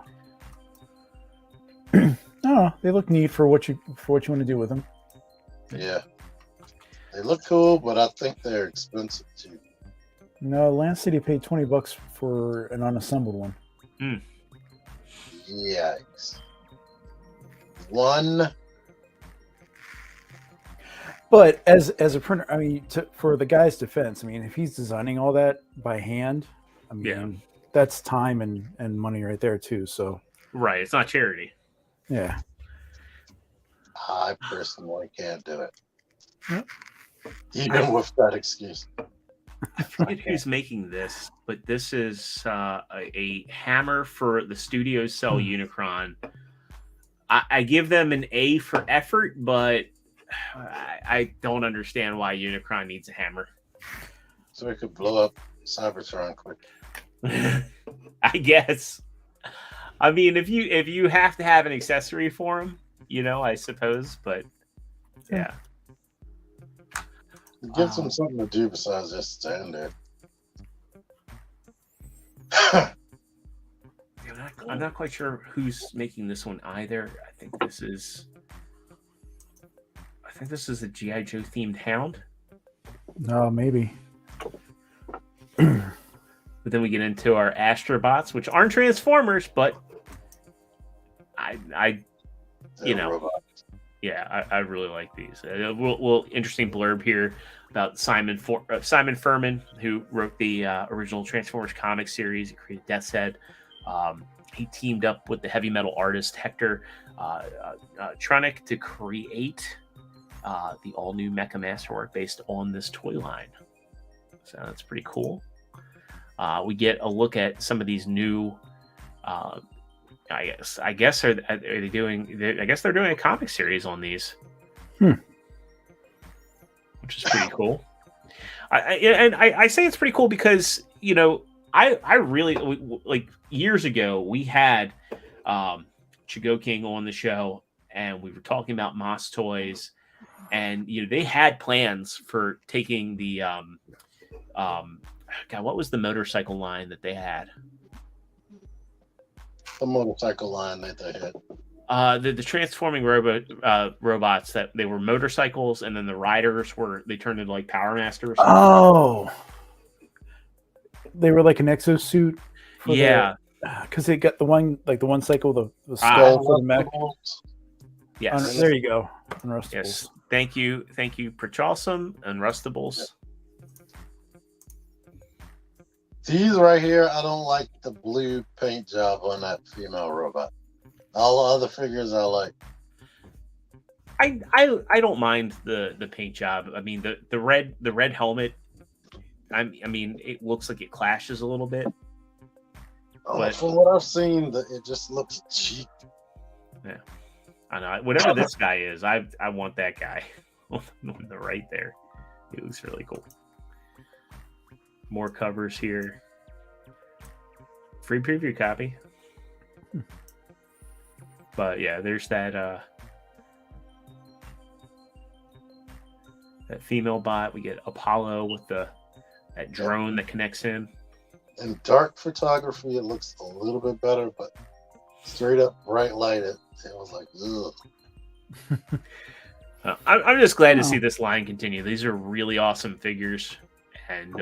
I don't know. They look neat for what you want to do with them. Yeah, they look cool, but I think they're expensive too. No, Lance said he paid $20 for an unassembled one. Yikes! One. But as a printer, I mean, for the guy's defense, I mean, if he's designing all that by hand, I mean, that's time and money right there too. So, right, it's not charity. Yeah. I personally can't do it. Yep. Even with that excuse. I forget who's making this, but this is a hammer for the Studio Cell Unicron. I give them an A for effort, but I don't understand why Unicron needs a hammer. So we could blow up Cybertron quick. I guess. I mean, if you have to have an accessory for him, you know, I suppose, but yeah. It gives them something to do besides just stand there. I'm not quite sure who's making this one either. I think this is a G.I. Joe themed Hound. No, maybe. But then we get into our Astrobots, which aren't Transformers, but I you know, robots. yeah, I really like these. We'll interesting blurb here about Simon Furman, who wrote the original Transformers comic series. He created Death's Head. He teamed up with the heavy metal artist Hector Tronick to create the all-new Mecha Masterwork based on this toy line. So that's pretty cool. We get a look at some of these new. I guess are they doing? I guess they're doing a comic series on these, which is pretty cool. I say it's pretty cool because I really like years ago we had Chigo King on the show and we were talking about Moss Toys, and they had plans for taking the God, what was the motorcycle line that they had? The motorcycle line that they had. The transforming robots that they were motorcycles, and then the riders they turned into like Power Masters. Oh, they were like an exosuit. Yeah, because they got the one cycle, the skull for the mech. Yes, there you go. Unrustables. Yes, thank you, Purchasum, Unrustables. These right here, I don't like the blue paint job on that female robot. All the other figures I like. I don't mind the paint job. I mean the red helmet. I mean it looks like it clashes a little bit. But from what I've seen, it just looks cheap. Yeah, I know. Whatever this guy is, I want that guy on the right there. He looks really cool. More covers here. Free preview copy. But yeah, there's that female bot. We get Apollo with that drone that connects in. In dark photography, it looks a little bit better, but straight up bright light, it was like, ugh. I'm just glad to see this line continue. These are really awesome figures, and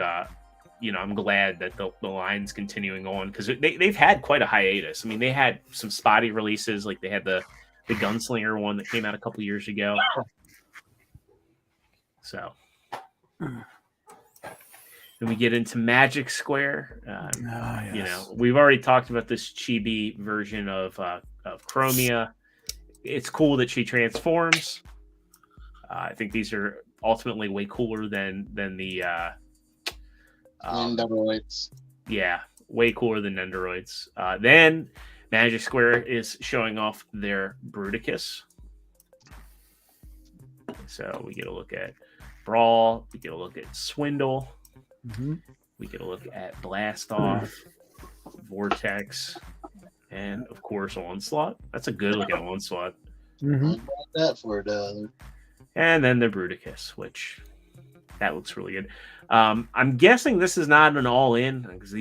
I'm glad that the line's continuing on because they've had quite a hiatus. I mean, they had some spotty releases, like they had the Gunslinger one that came out a couple years ago. So, then we get into Magic Square. Yes. We've already talked about this chibi version of Chromia. It's cool that she transforms. I think these are ultimately way cooler than the Nanobots. Yeah, way cooler than Nendoroids. Then Magic Square is showing off their Bruticus. So we get a look at Brawl. We get a look at Swindle. Mm-hmm. We get a look at Blast Off, Vortex, and of course Onslaught. That's a good looking Onslaught. Mm-hmm. That for $1. And then the Bruticus, which that looks really good. I'm guessing this is not an all-in because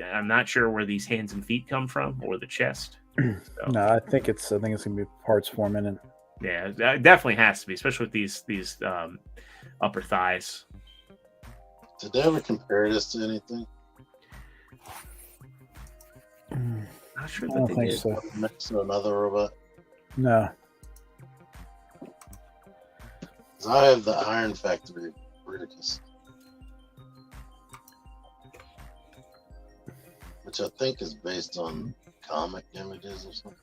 I'm not sure where these hands and feet come from or the chest. So, No, I think it's gonna be Partsformer and yeah, it definitely has to be, especially with these upper thighs. Did they ever compare this to anything? Not sure I that don't they think did. so. Next to another robot. No. 'Cause I have the Iron Factory Bruticus, which I think is based on comic images or something.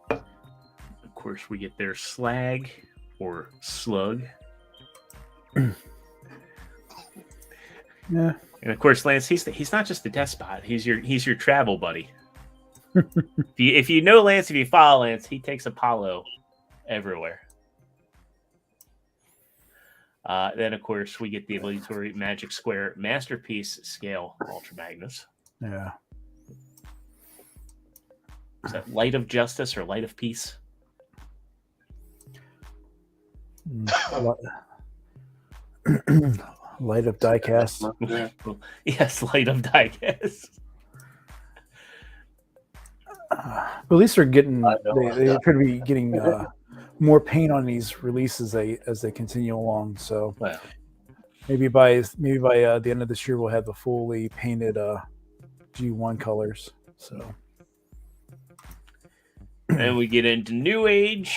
Of course, we get their Slag or Slug. Yeah. And of course, Lance, he's not just the despot. He's your travel buddy. if you know Lance, if you follow Lance, he takes Apollo everywhere. Then of course we get the obligatory Magic Square Masterpiece Scale Ultra Magnus. Yeah. Is that Light of Justice or Light of Peace? Light of diecast. Yes, Light of Diecast. at least they're getting I know, they yeah. appear to be getting more paint on these releases as they continue along. So Well, maybe by the end of this year we'll have the fully painted G1 colors. So and we get into New Age.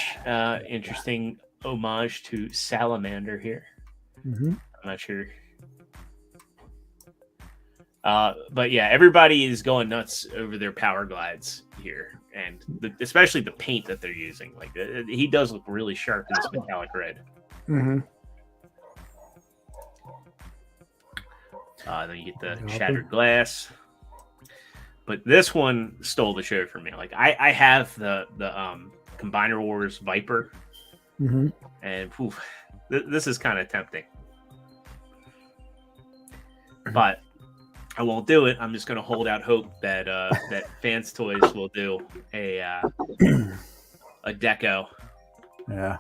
Interesting homage to Salamander here. mhm. I'm not sure. But yeah, everybody is going nuts over their power glides here, and especially the paint that they're using. Like he does look really sharp in this metallic red. Mhm. Then you get the shattered glass. But this one stole the show for me. Like I have the Combiner Wars Viper, Mhm. and this is kind of tempting. But I won't do it. I'm just going to hold out hope that that Fans Toys will do a deco. Yeah.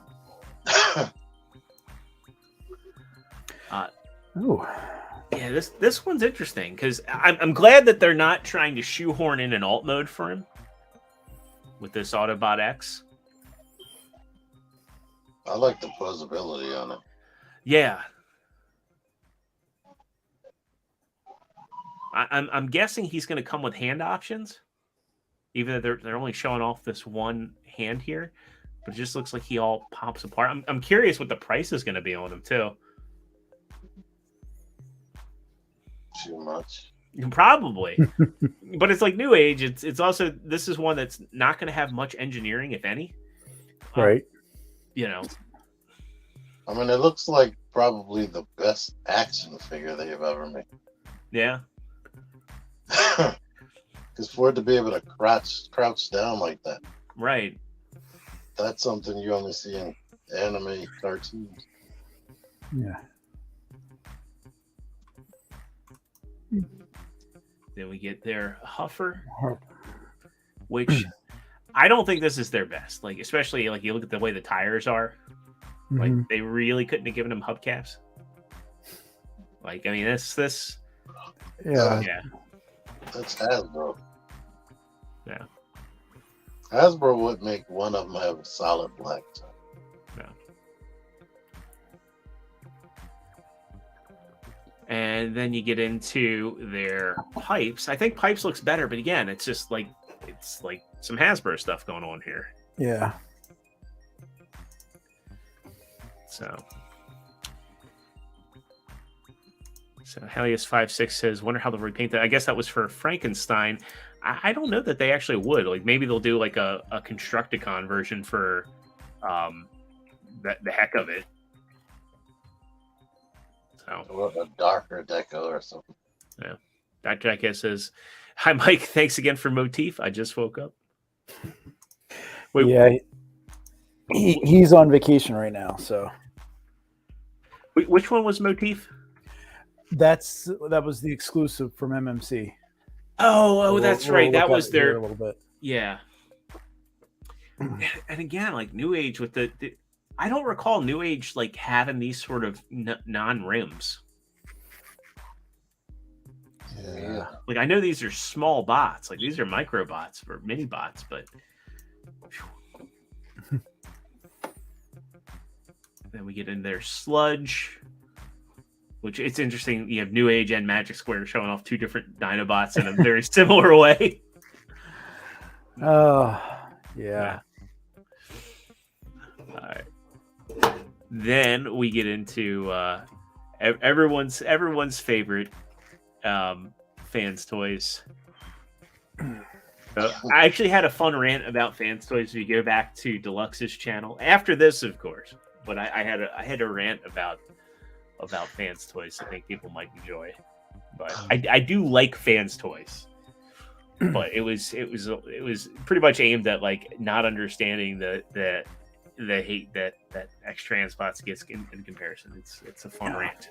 Ooh. Yeah, this one's interesting because I'm glad that they're not trying to shoehorn in an alt mode for him with this Autobot X. I like the plausibility on it. Yeah. I'm guessing he's going to come with hand options, even though they're only showing off this one hand here, but it just looks like he all pops apart. I'm curious what the price is going to be on him too. Too much. Probably, but it's like New Age. It's also, this is one that's not going to have much engineering, if any. Right. You know. I mean, it looks like probably the best action figure they've ever made. Yeah. Because for it to be able to crouch down like that, Right. that's something you only see in anime cartoons. Yeah. Then we get their Huffer, which I don't think this is their best. Like, especially like you look at the way the tires are. Like Mhm. they really couldn't have given him hubcaps. Like, I mean, this. Yeah. Yeah. That's Hasbro. Yeah. Hasbro would make one of them have a solid black top. Yeah. And then you get into their pipes. I think pipes looks better, but again, it's just like some Hasbro stuff going on here. Yeah. So Helios56 says, wonder how they'll repaint that. I guess that was for Frankenstein. I don't know that they actually would. Like maybe they'll do like a Constructicon version for the heck of it. So Or a darker deco or something. yeah. Dr. Jackass says, hi Mike, thanks again for Motif. I just woke up. Wait, Yeah. He's on vacation right now, so which one was Motif? that was the exclusive from MMC. Oh, that's right. That was a their little bit. yeah. And again, like New Age with the I don't recall New Age like having these sort of non-rims. Yeah. Like I know these are small bots, like these are micro bots or mini bots, but then we get in their Sludge, which it's interesting. You have New Age and Magic Square showing off two different Dinobots in a very similar way. Oh, yeah. All right. Then we get into everyone's favorite Fans Toys. I actually had a fun rant about Fans Toys if you go back to Deluxe's channel after this, of course. But I had a rant about Fans Toys. I think people might enjoy. But I do like Fans Toys. But it was pretty much aimed at like not understanding the hate that X-Transbots gets in comparison. It's a fun rant.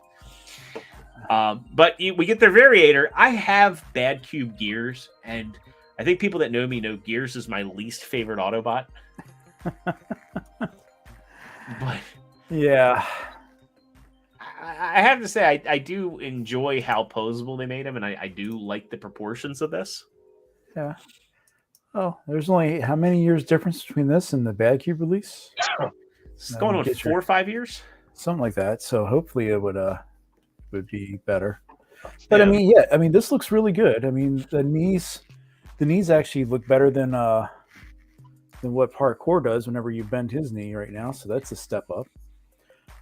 But we get their Variator. I have Bad Cube Gears, and I think people that know me know Gears is my least favorite Autobot. But Yeah. I have to say I do enjoy how posable they made him, and I do like the proportions of this. Yeah. Oh, there's only how many years difference between this and the Bad Cube release? It's going on 4 or 5 years. Something like that. So hopefully it would be better. But Yeah. I mean, this looks really good. I mean, the knees actually look better than what Parkour does whenever you bend his knee right now. So that's a step up.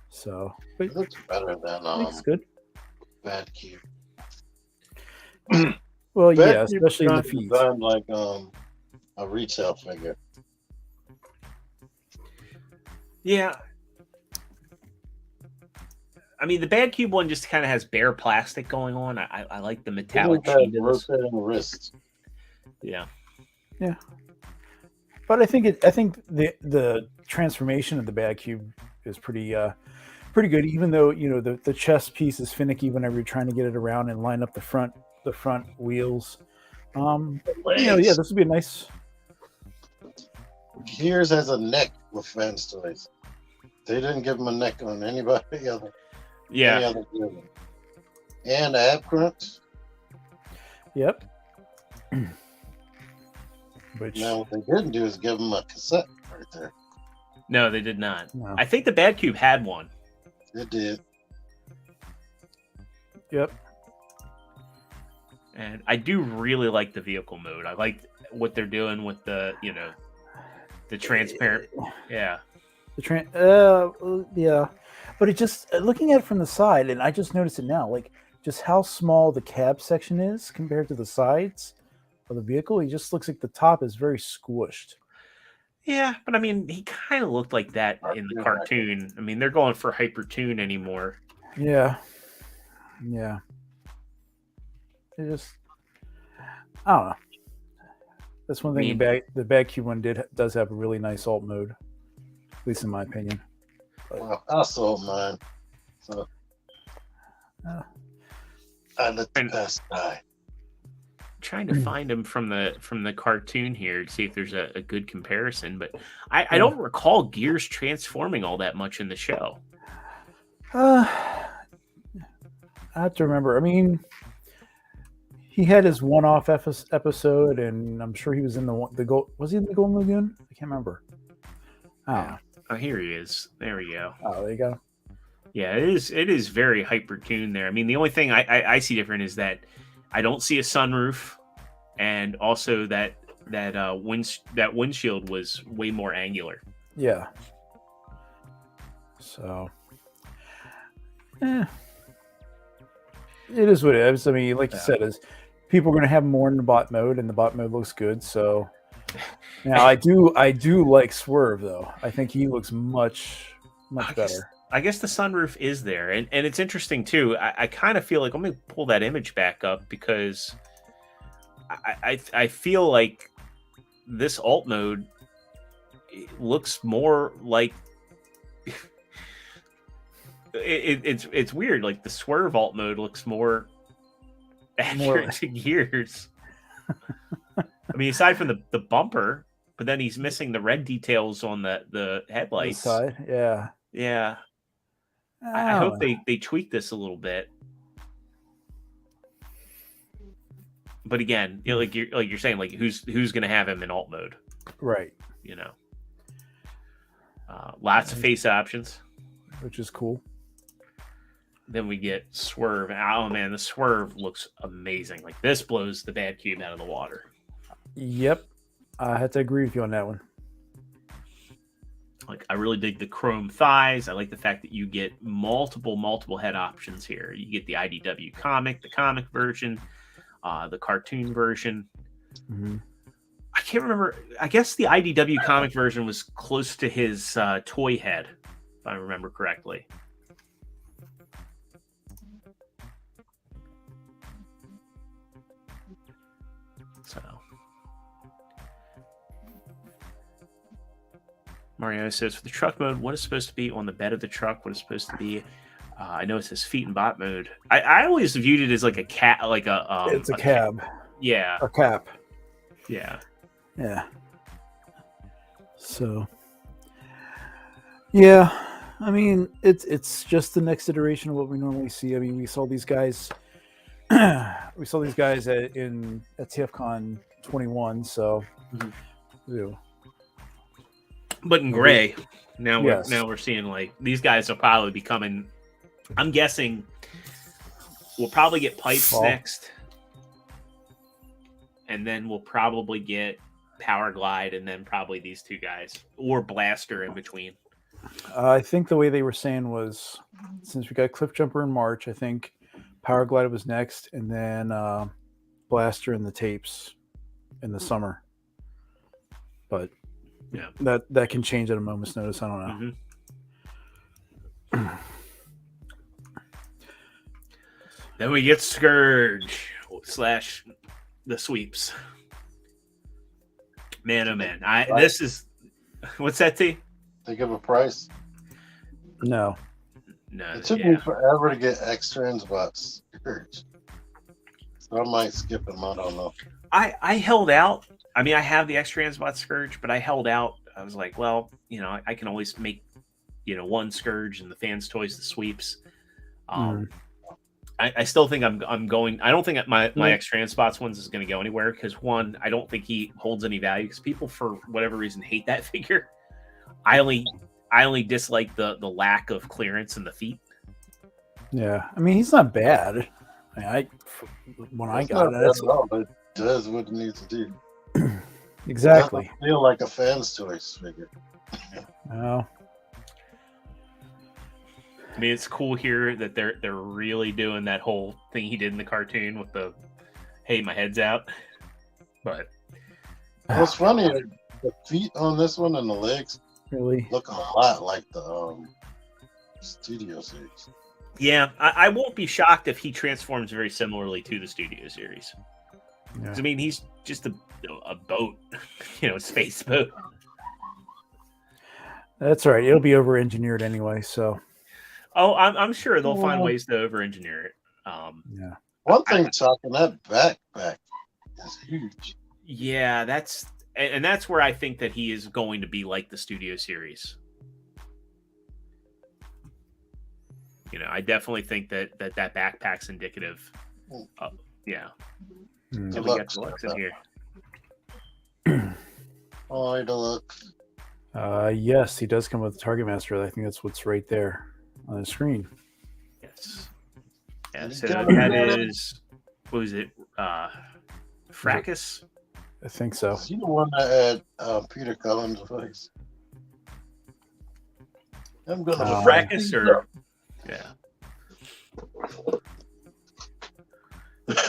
So but It looks better than looks good. Bad Cube. Well, Bad yeah, Cube especially in the done feet. designed like a retail figure. Yeah. I mean, the Bad Cube one just kind of has bare plastic going on. I like the metallic sheen to this. Rotating wrists. Yeah. Yeah. But I think the transformation of the Bad Cube is pretty good, even though the chest piece is finicky whenever you're trying to get it around and line up the front wheels. Yeah, this would be a nice. Gears has a neck with fans toys. They didn't give him a neck on anybody other. Yeah. Any other gear. And ab crunch. Yep. Which Now what they didn't do is give him a cassette right there. No, they did not. No. I think the Bad Cube had one. It did. Yep. And I do really like the vehicle mode. I like what they're doing with the transparent. Yeah. Yeah. But it just looking at it from the side, and I just noticed it now, like just how small the cab section is compared to the sides of the vehicle. It just looks like the top is very squished. Yeah, but I mean, he kind of looked like that in the cartoon. I mean, they're going for hypertune anymore. Yeah. Yeah. It just, I don't know. That's one thing the Bad Cube one does have a really nice alt mode, at least in my opinion. Well, I sold mine. So I let the past die. Trying to find him from the cartoon here to see if there's a good comparison, but I don't recall Gears transforming all that much in the show. I have to remember. I mean, he had his one-off episode, and I'm sure he was in the gold. Was he in the Golden Lagoon? I can't remember. Oh, here he is. There we go. Oh, there you go. Yeah, it is very hypertune there. I mean, the only thing I see different is that I don't see a sunroof, and also that windshield was way more angular. Yeah. So, it is what it is. I mean, like you said, is people are going to have more in the bot mode, and the bot mode looks good. So, now I do like Swerve though. I think he looks much better. I guess the sunroof is there, and it's interesting too. I kind of feel like, let me pull that image back up, because I feel like this alt mode looks more like it's weird. Like the Swerve alt mode looks more accurate to Gears. I mean, aside from the bumper, but then he's missing the red details on the headlights. The side, yeah. Yeah. I hope they tweak this a little bit. But again, like you're saying, like who's going to have him in alt mode, right? Lots of face options, which is cool. Then we get Swerve. Oh man, the Swerve looks amazing. Like this blows the Bad Cube out of the water. Yep, I have to agree with you on that one. Like, I really dig the chrome thighs. I like the fact that you get multiple head options here. You get the IDW comic, the comic version, the cartoon version. Mm-hmm. I can't remember. I guess the IDW comic version was close to his toy head, if I remember correctly. So, Mario says, for the truck mode, what is supposed to be on the bed of the truck? What is supposed to be? I know it says feet and bot mode. I always viewed it as like a cat, like a. It's a cab. Yeah. A cap. Yeah. Yeah. So. Yeah, I mean, it's just the next iteration of what we normally see. I mean, we saw these guys. We saw these guys at TFCon 21. So Mhm. Yeah. But in gray, now Yes. we're seeing like these guys will probably be coming. I'm guessing we'll probably get pipes Fall. next, and then we'll probably get Power Glide, and then probably these two guys or Blaster in between. I think the way they were saying was, since we got Cliff Jumper in March, I think Power Glide was next, and then Blaster and the tapes in the summer. But Yeah, that can change at a moment's notice. I don't know. Mm-hmm. Then we get Scourge / the sweeps. Man, oh man! This is what's that, T? They give a price. No. No, It took me forever to get Extrabots Scourge. So I might skip them. I don't know. I held out. I mean, I have the Extrabots Scourge, but I held out. I was like, well, I can always make, one Scourge and the fans' toys, the sweeps. I still think I'm going. I don't think my Extrabots ones is going to go anywhere because one, I don't think he holds any value because people for whatever reason hate that figure. I only dislike the lack of clearance in the feet. Yeah, I mean he's not bad. I got it, but it does what it needs to do. Exactly. It doesn't feel like a fan's toys figure. Oh. I mean, it's cool here that they're really doing that whole thing he did in the cartoon with the, hey, my head's out. But what's funny, the feet on this one and the legs really look a lot like the Studio series. yeah, I won't be shocked if he transforms very similarly to the Studio series. Yeah. I mean, he's just a boat, space boat. That's all right. It'll be over-engineered anyway, so. Oh, I'm sure they'll find ways to over-engineer it. Yeah. One thing, Chuck, and that backpack is huge. Yeah, that's where I think that he is going to be like the Studio series. I definitely think that backpack's indicative. Yeah. Mm. So we got Deluxe in here. Oh, Deluxe. Yes, he does come with Target Master. I think that's what's right there on the screen. Yes. Yeah, so that is, what was it? Fracas? I think so. Is he the one that had Peter Cullen's voice? I'm gonna Fracas or yeah.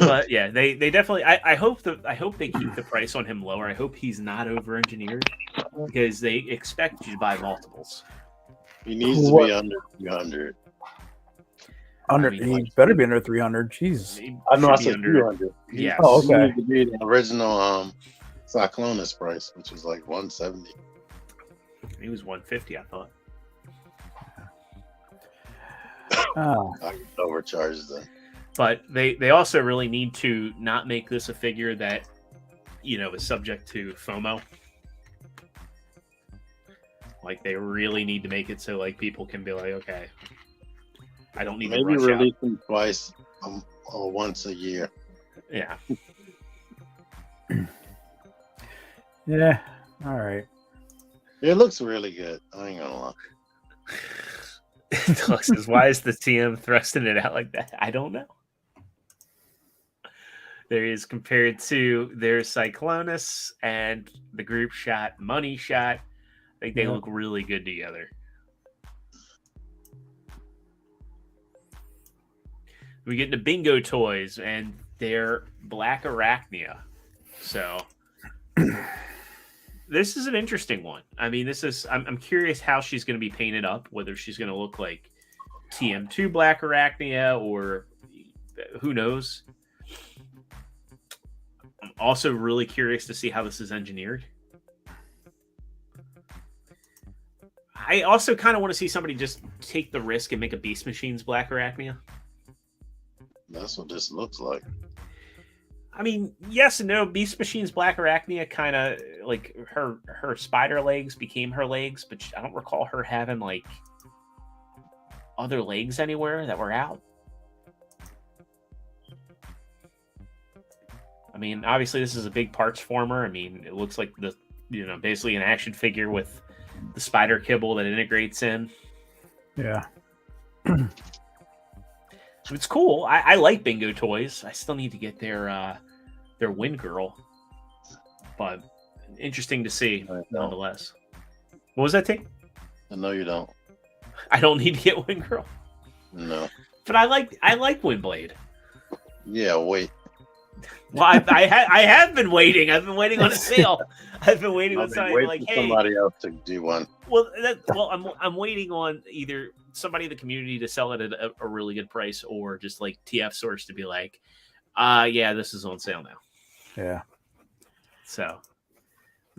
But yeah, they definitely. I hope they keep the price on him lower. I hope he's not over engineered because they expect you to buy multiples. He needs to be under 300. He better be under 300. Jesus. I know I said 300. Yeah. Oh, He okay. needs to be the original Cyclonus price, which was like 170. He was 150, I thought. Oh. I get overcharged then. But they also really need to not make this a figure that is subject to FOMO. Like they really need to make it so like people can be like, okay, I don't need to rush release out. them twice or once a year. Yeah. Yeah. All right. It looks really good. I ain't gonna lie. Deluxe says, why is the TM thrusting it out like that? I don't know. There is compared to their Cyclonus and the group shot, money shot. I think they look really good together. We get into bingo toys and they're Black Arachnia. So this is an interesting one. I mean, I'm curious how she's going to be painted up, whether she's going to look like TM2 Black Arachnia or who knows. I'm also really curious to see how this is engineered. I also kind of want to see somebody just take the risk and make a Beast Machines Black Arachnia. That's what this looks like. I mean, yes and no. Beast Machines Black Arachnia kind of like her spider legs became her legs, but I don't recall her having like other legs anywhere that were out. I mean, obviously this is a big Partsformer. I mean, it looks like basically an action figure with the spider kibble that integrates in. Yeah. It's cool. I like Bingo toys. I still need to get their Wind Girl, but interesting to see nonetheless. What was that, T? No, you don't. I don't need to get Wind Girl. No. But I like Windblade. Yeah, wait. Well, I have been waiting. I've been waiting on a sale. I've been waiting on somebody like, hey, somebody else to do one. Well, I'm waiting on either somebody in the community to sell it at a really good price, or just like TF Source to be like, yeah, this is on sale now. Yeah. So,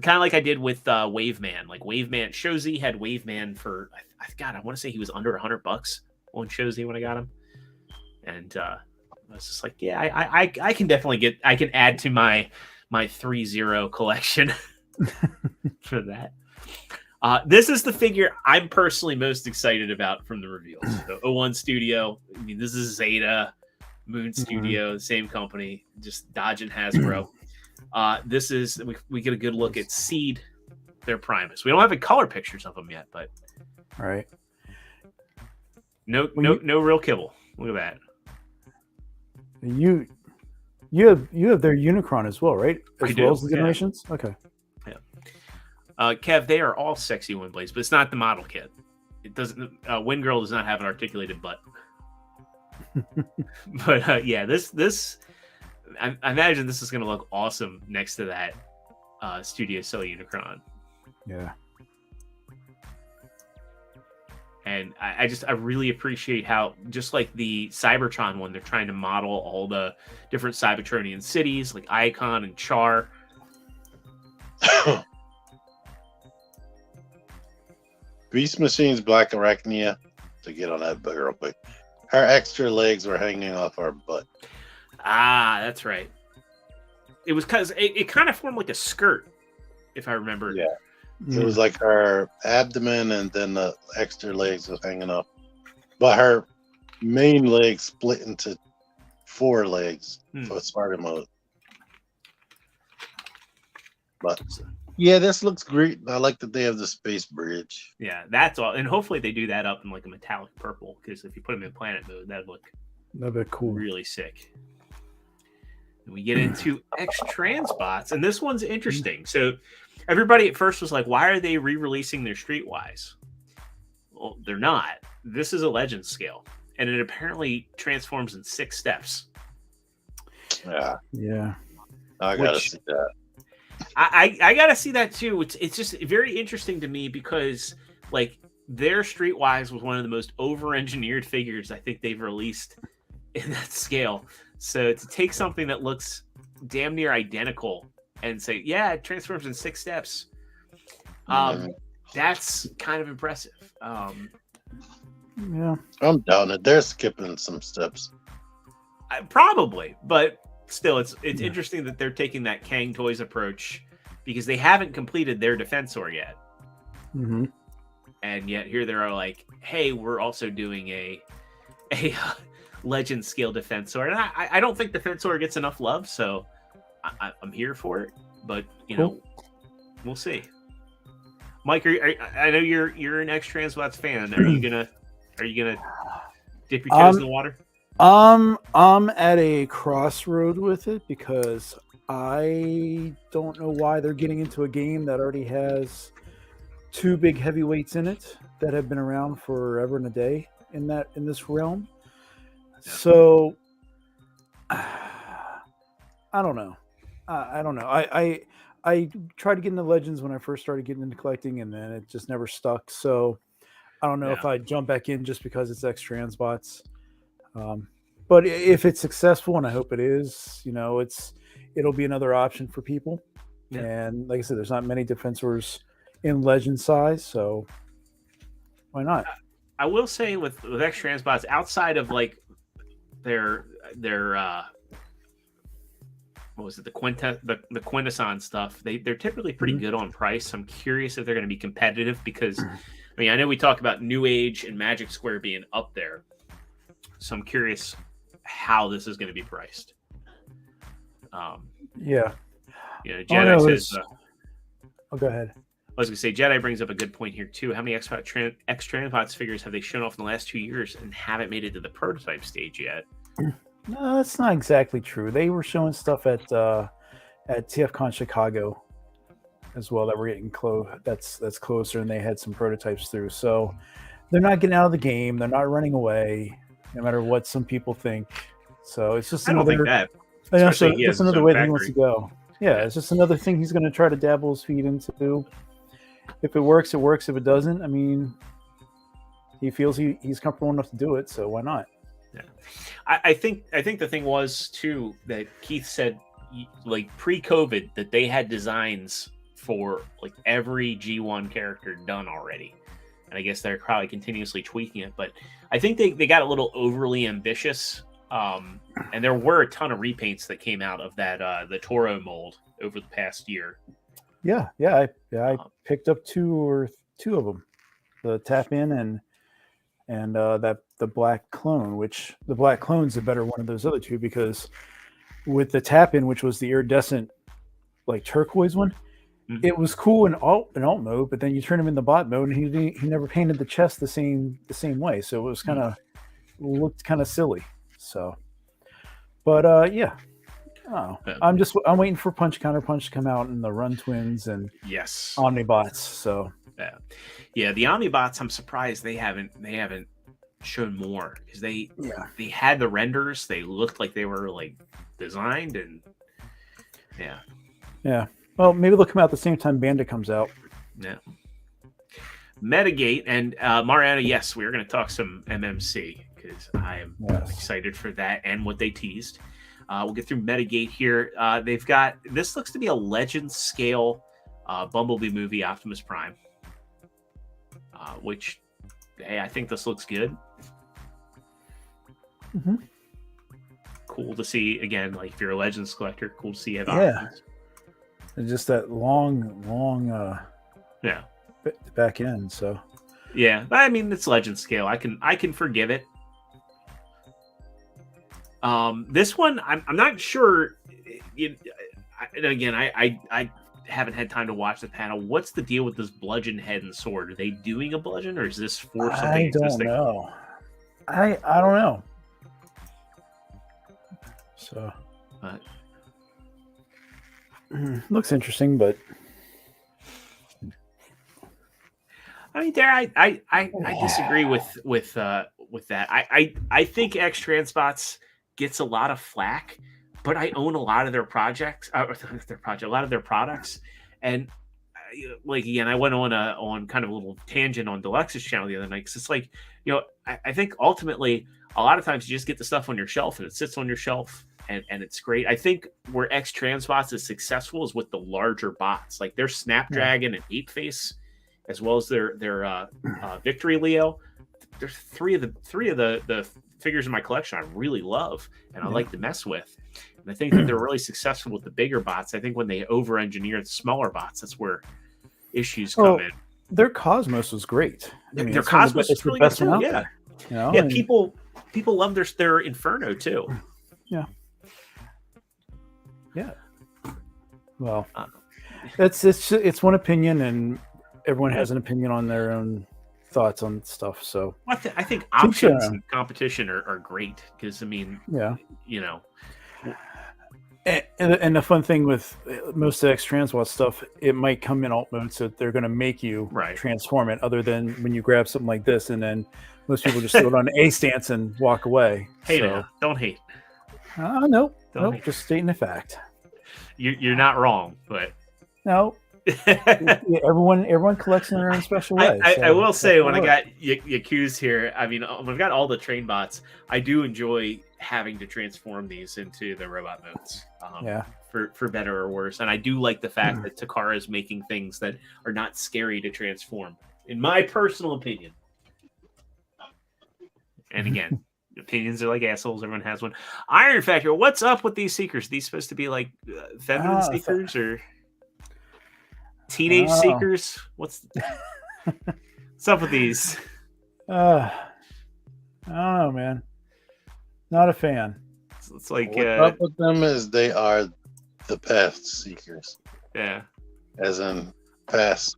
kind of like I did with Waveman. Like Waveman, Shozi had Waveman for I want to say he was under $100 on Shozi when I got him, and I was just like, yeah, I can definitely I can add to my 3-0 collection for that. This is the figure I'm personally most excited about from the reveals. The 01 Studio. I mean, this is Zeta, Moon Studio, same company, just dodging Hasbro. This is we get a good look at Seed, their Primus. We don't have any color pictures of them yet, but right. No real kibble. Look at that. You have their Unicron as well, right? As well as the Generations. Yeah. Okay. Yeah. Kev, they are all sexy Windblades, but it's not the model kit. It doesn't. Wind Girl does not have an articulated butt. But yeah, this I imagine this is going to look awesome next to that Studio Cell Unicron. Yeah. And I really appreciate how, just like the Cybertron one, they're trying to model all the different Cybertronian cities, like Icon and Char. Beast Machine's Black Arachnia, to get on that bug real quick. Her extra legs were hanging off our butt. Ah, that's right. It was because it kind of formed like a skirt, if I remember. Yeah. It was like her abdomen and then the extra legs was hanging off. But her main leg split into 4 legs for Spartan mode. But yeah, this looks great. I like that they have the space bridge. Yeah, that's all. And hopefully they do that up in like a metallic purple, because if you put them in planet mode, that'd look cool. Really sick. And we get into ExtraZero, and this one's interesting. So everybody at first was like, why are they re-releasing their Streetwise? Well, they're not. This is a legend scale, and it apparently transforms in 6 steps. Yeah. I gotta see that. I gotta see that too. It's just very interesting to me because like their Streetwise was one of the most over-engineered figures I think they've released in that scale. So to take something that looks damn near identical and say, yeah, it transforms in 6 steps, that's kind of impressive. Yeah, I'm down it. They're skipping some steps. Probably, but still, it's interesting that they're taking that Kang Toys approach because they haven't completed their Defensor yet. Mm-hmm. And yet here they are like, hey, we're also doing a legend scale Defensor. And I don't think Defensor gets enough love, so I'm here for it. But, you know, we'll see. Mike, I know you're an ExtraZero fan. Are you gonna dip your toes in the water? I'm at a crossroad with it because I don't know why they're getting into a game that already has 2 big heavyweights in it that have been around forever and a day in this realm. So I don't know. I don't know. I tried to get into Legends when I first started getting into collecting, and then it just never stuck. So I don't know if I jump back in just because it's ExtraZero. But if it's successful, and I hope it is, you know, it'll be another option for people. Yeah. And like I said, there's not many Defensors in Legend size, so why not? I will say with ExtraZero, outside of like their what was it, the Quintesson stuff, they're typically pretty good on price. I'm curious if they're going to be competitive because, I mean, I know we talk about New Age and Magic Square being up there, so I'm curious how this is going to be priced. Yeah. You know, Oh, Jedi no, says. Oh, go ahead. I was going to say, Jedi brings up a good point here, too. How many X-Transbots figures have they shown off in the last 2 years and haven't made it to the prototype stage yet? No, that's not exactly true. They were showing stuff at TFCon Chicago as well that were getting close. That's closer, and they had some prototypes through. So they're not getting out of the game. They're not running away, no matter what some people think. So it's just I don't think another. that. I know, Especially so he has that's his another own way that he wants to factory. go. Yeah, it's just another thing he's going to try to dabble his feet into. If it works, it works. If it doesn't, I mean, he feels he's comfortable enough to do it, so why not? Yeah, I think the thing was too that Keith said, like pre-COVID, that they had designs for like every G1 character done already, and I guess they're probably continuously tweaking it. But I think they got a little overly ambitious, and there were a ton of repaints that came out of that the Toro mold over the past year. Yeah, I picked up two of them, the tap in and that the black clone, which the black clone's the better one of those other two, because with the tap in, which was the iridescent like turquoise one, it was cool in alt mode, but then you turn him in the bot mode and he never painted the chest the same way, so it was looked kind of silly. So, but yeah. Oh, I'm waiting for Punch Counter Punch to come out and the Run Twins and yes, Omnibots. So yeah, the Omnibots. I'm surprised they haven't shown more, because they had the renders. They looked like they were like designed, and yeah. Well, maybe they'll come out at the same time Bandit comes out. Yeah. Metagate and Mariana. Yes, we're going to talk some MMC because I am excited for that and what they teased. We'll get through Metagate here. They've got, this looks to be a legend scale Bumblebee movie, Optimus Prime, which, hey, I think this looks good. Mm-hmm. Cool to see, again, like if you're a Legends collector, cool to see it. Yeah. And just that long back end. So yeah, I mean, it's Legend scale. I can forgive it. This one, I'm not sure. And again, I haven't had time to watch the panel. What's the deal with this bludgeon head and sword? Are they doing a bludgeon, or is this for something I don't existing? know. I don't know. So looks interesting, but I mean, there, I disagree with that. I think X-Transbots gets a lot of flack, but I own a lot of their projects, a lot of their products, and like again, I went on kind of a little tangent on Deluxe's channel the other night, because it's like, you know, I think ultimately a lot of times you just get the stuff on your shelf and it sits on your shelf and it's great. I think where X-Transbots is successful is with the larger bots, like their Snapdragon and Ape Face, as well as their Victory Leo. There's three of the figures in my collection I really love and I like to mess with. And I think that they're really successful with the bigger bots. I think when they over-engineer the smaller bots, that's where issues come in. Their Cosmos was great. I mean, their Cosmos is really good too. There, you know? Yeah, people love their Inferno too. Yeah. Yeah. Well, it's one opinion, and everyone has an opinion on their own thoughts on stuff. So I think options and competition are great, because I mean, you know. And the fun thing with most of the X-Transbot stuff, it might come in alt mode, so they're going to make you transform it, other than when you grab something like this, and then most people just throw it on A stance and walk away. Hey, so, don't hate. Nope, just stating the fact. You're not wrong, but... No. everyone collects in their own special way. I will say, when I got Yakuza here, I mean, I've got all the train bots. I do enjoy having to transform these into the robot modes. For better or worse. And I do like the fact that Takara is making things that are not scary to transform, in my personal opinion. And again, opinions are like assholes. Everyone has one. Iron Factor, what's up with these Seekers? Are these supposed to be like feminine Seekers or teenage Seekers? What's up with these? I don't know, man. Not a fan. It's like what's up with them is they are the Path Seekers, Yeah. as in pass.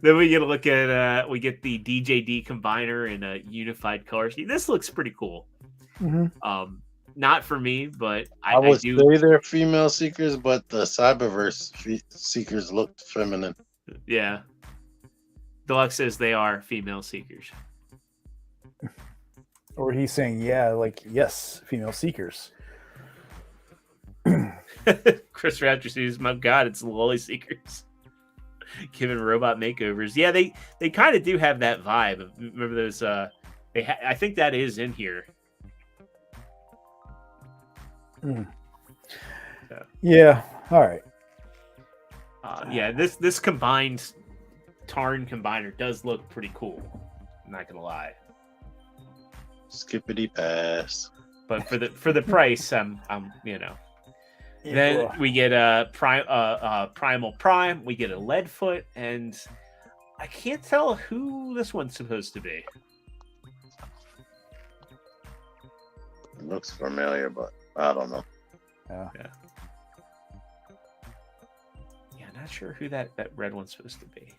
Then we get to look at we get the DJD combiner in a unified color scheme. This looks pretty cool. Mm-hmm. Not for me, but I I would do. say they're female seekers, but the Cyberverse seekers looked feminine. Yeah. Deluxe says they are female seekers. Or he's saying, yeah, like, yes, female seekers. Chris Raptor says, my God, it's the Lolly Seekers. Giving robot makeovers. Yeah, they kind of do have that vibe. Remember those? I think that is in here. Mm. So, yeah. All right. yeah, this combined Tarn combiner does look pretty cool. I'm not gonna lie. Skippity pass. But for the price, I'm you know. Then we get a Primal Prime. We get a Leadfoot, and I can't tell who this one's supposed to be. It looks familiar, but I don't know. Yeah, not sure who that red one's supposed to be.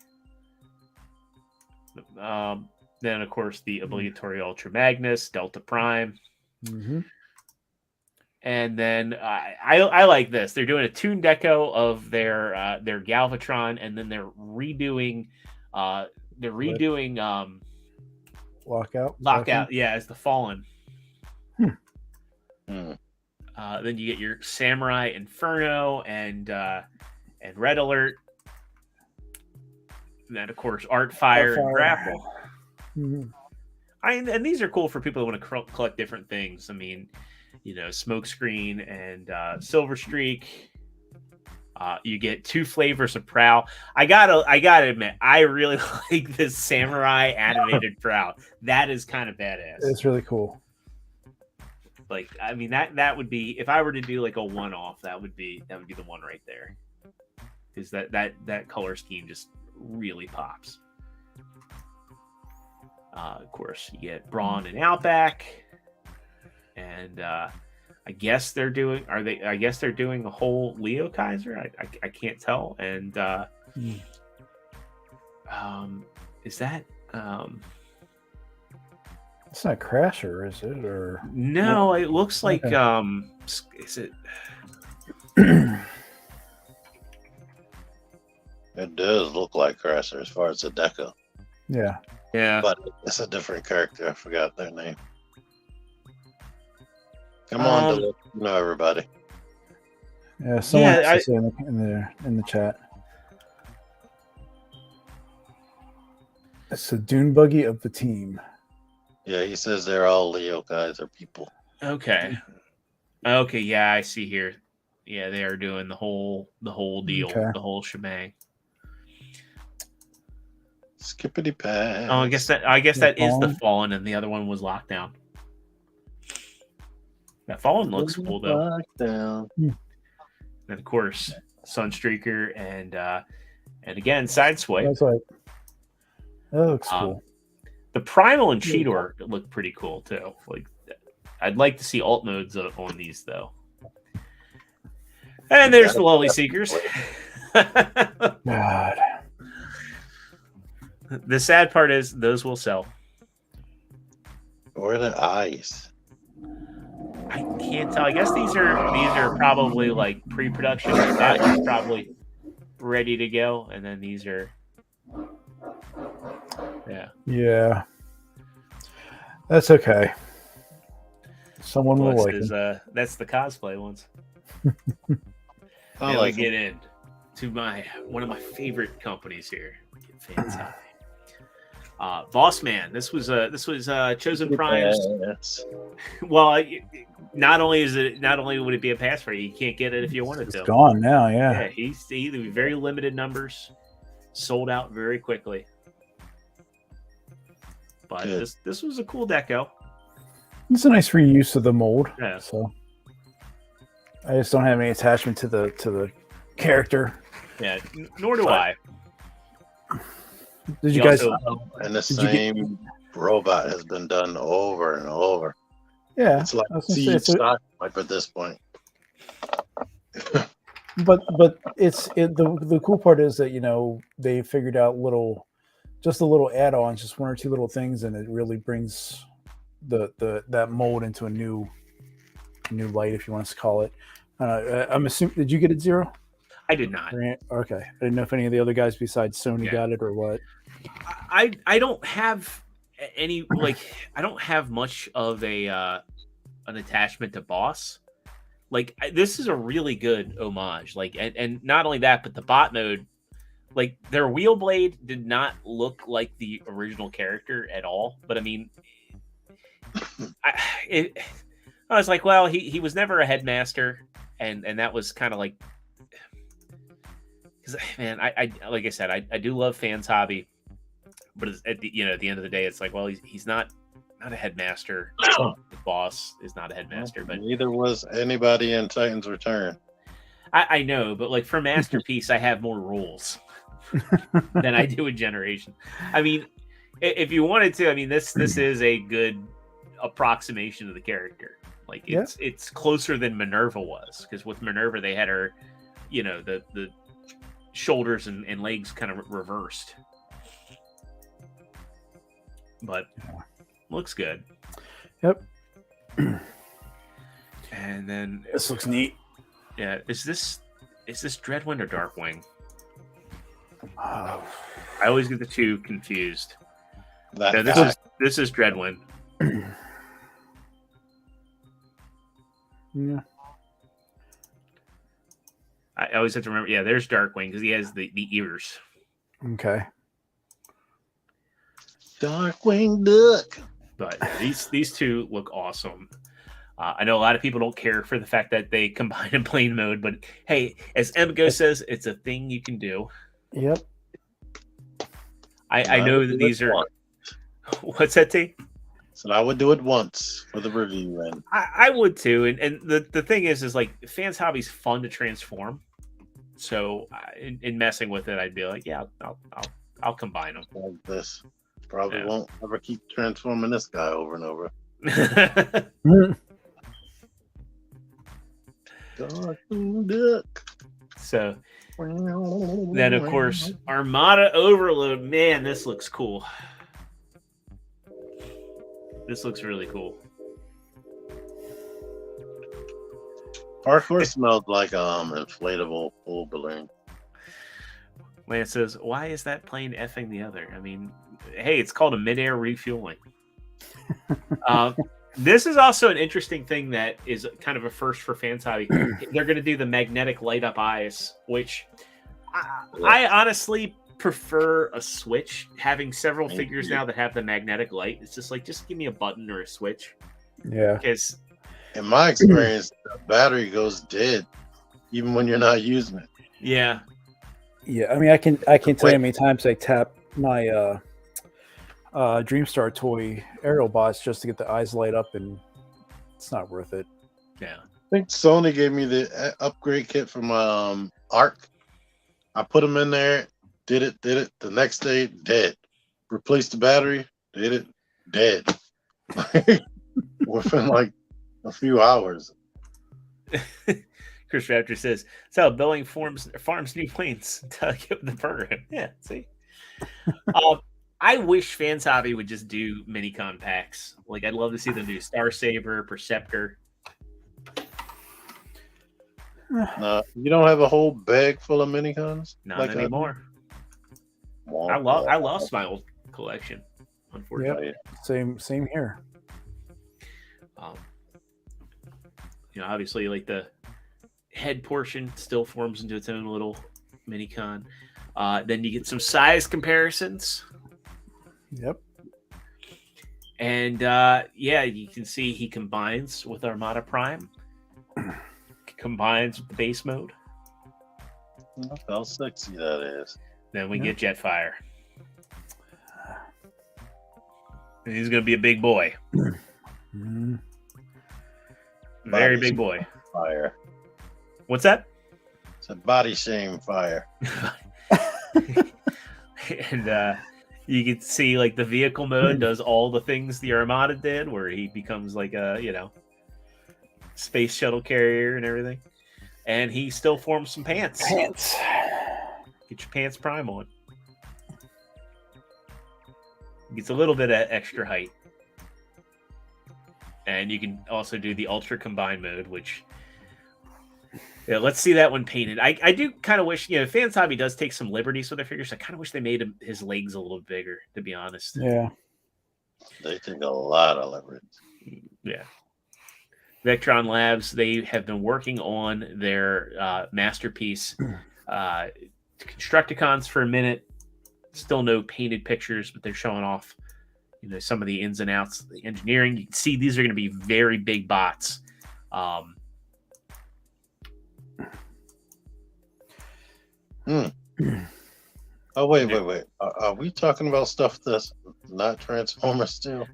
Then of course the obligatory Ultra Magnus, Delta Prime. Mm-hmm. And then I like this. They're doing a tune deco of their Galvatron, and then they're redoing Lockout, yeah, as the Fallen. Then you get your Samurai Inferno and Red Alert. And then of course Artfire and Grapple. Mm-hmm. And these are cool for people who want to collect different things. I mean, you know, Smokescreen and Silver Streak. You get 2 flavors of Prow. I gotta admit, I really like this Samurai animated Prow. That is kind of badass. It's really cool. Like, I mean, that would be, if I were to do like a one-off, that would be the one right there. Because that color scheme just really pops. Of course, you get Brawn and Outback. And I guess they're doing a whole Leo Kaiser. I can't tell. And is that it's not Crasher, is it? Or no, it looks like okay. Is it? It does look like Crasher as far as the deco. Yeah. Yeah. But it's a different character. I forgot their name. Come on, Deluxe. You know everybody. Yeah, someone else in the chat. It's the Dune Buggy of the team. Yeah, he says they're all Leo Kaiser people. Okay. Okay, yeah, I see here. Yeah, they are doing the whole deal, the whole shebang. Skippity pass. Oh, I guess that is the Fallen, and the other one was Lockdown. That Fallen looks cool though. Lockdown. And of course, Sunstreaker and again Sideswipe. That's like that looks cool. The Primal and Cheetor look pretty cool too. Like, I'd like to see alt modes on these though. And there's the Lolly Seekers. God. The sad part is those will sell. Or the eyes. I can't tell. I guess these are probably like pre-production. That one's probably ready to go, and then these are, yeah. That's okay. Someone will like it. That's the cosplay ones. I like get in to one of my favorite companies here. Fantastic. Boss Man. This was Chosen Prime's. Well, not only would it be a pass for you can't get it if you wanted to. It's gone now, yeah. He's very limited numbers, sold out very quickly. But this was a cool deco. It's a nice reuse of the mold. Yeah. So I just don't have any attachment to the character. Yeah, nor do I. Did you guys? And the same robot has been done over and over. Yeah, it's like Siege stock like at this point. But the cool part is that they figured out just a little add-ons, just one or two little things, and it really brings that mold into a new light, if you want to call it. I'm assuming, did you get it, Zero? I did not. Okay, I didn't know if any of the other guys besides Sony got it or what. I don't have any I don't have much of an attachment to Boss. This is a really good homage. And not only that, but the bot mode, their wheel blade did not look like the original character at all. But I mean, I was like, well, he was never a headmaster, and that was kind of like, because man, I like I said, I do love Fans Hobby, but at the end of the day, it's like, well, he's not a headmaster. The Boss is not a headmaster, but neither was anybody in Titan's Return. I know, but for Masterpiece, I have more rules than I do in Generation. I mean, if you wanted to, I mean, this is a good approximation of the character. It's closer than Minerva was, because with Minerva they had her, the shoulders and legs kind of reversed. But looks good. Yep. And then this looks neat. Yeah, is this Dreadwind or Darkwing? I always get the two confused. This is Dreadwind. Yeah. I always have to remember. Yeah, there's Darkwing because he has the ears. Okay. Darkwing Duck. But these two look awesome. I know a lot of people don't care for the fact that they combine in plane mode, but hey, as Emgo says, it's a thing you can do. Yep. I know that these are. What's that, T? So I would do it once for the review, and I would too. And the thing is Fans Hobby's fun to transform. So in messing with it, I'd be like, yeah, I'll combine them. Like this. Probably won't ever keep transforming this guy over and over. So then, of course, Armada Overload. Man, this looks cool. This looks really cool. Parkour smelled like inflatable pool balloon. Lance says, "Why is that plane effing the other?" I mean, hey, it's called a midair refueling. This is also an interesting thing that is kind of a first for Fans Hobby. They're going to do the magnetic light up eyes, which I honestly prefer a switch. Having several figures now that have the magnetic light, it's just give me a button or a switch. Yeah. Because in my experience, the battery goes dead even when you're not using it. Yeah. Yeah, I mean, I can tell you how many times I tap my Dreamstar toy Aerobots just to get the eyes light up, and it's not worth it. Yeah. I think Sony gave me the upgrade kit from Arc. I put them in there, did it. The next day, dead. Replaced the battery, did it, dead. Within a few hours. Chris Raptor says, "That's how Boeing farms new planes to get the program." Yeah, see. I wish Fans Hobby would just do Minicon packs. I'd love to see them do Star Saber, Perceptor. No, you don't have a whole bag full of Minicons? Not anymore. I lost my old collection, unfortunately. Yep. Same here. Obviously, the head portion still forms into its own little Minicon. Then you get some size comparisons. Yep. And you can see he combines with Armada Prime. Combines with the base mode. Look how sexy that is. Then we get Jetfire. And he's going to be a big boy. Very big boy. Fire. What's that? It's a body shame fire. And you can see the vehicle mode does all the things the Armada did, where he becomes a space shuttle carrier and everything. and he still forms some pants. Pants. Get your pants prime on. Gets a little bit of extra height. And you can also do the ultra combined mode, which let's see that one painted. I do kind of wish, Fans Hobby does take some liberties with their figures. I kind of wish they made his legs a little bigger, to be honest. Yeah. They take a lot of leverage. Yeah. Vectron Labs, they have been working on their masterpiece Constructicons for a minute. Still no painted pictures, but they're showing off some of the ins and outs of the engineering. You can see these are going to be very big bots. Oh, wait. Are we talking about stuff that's not Transformers still?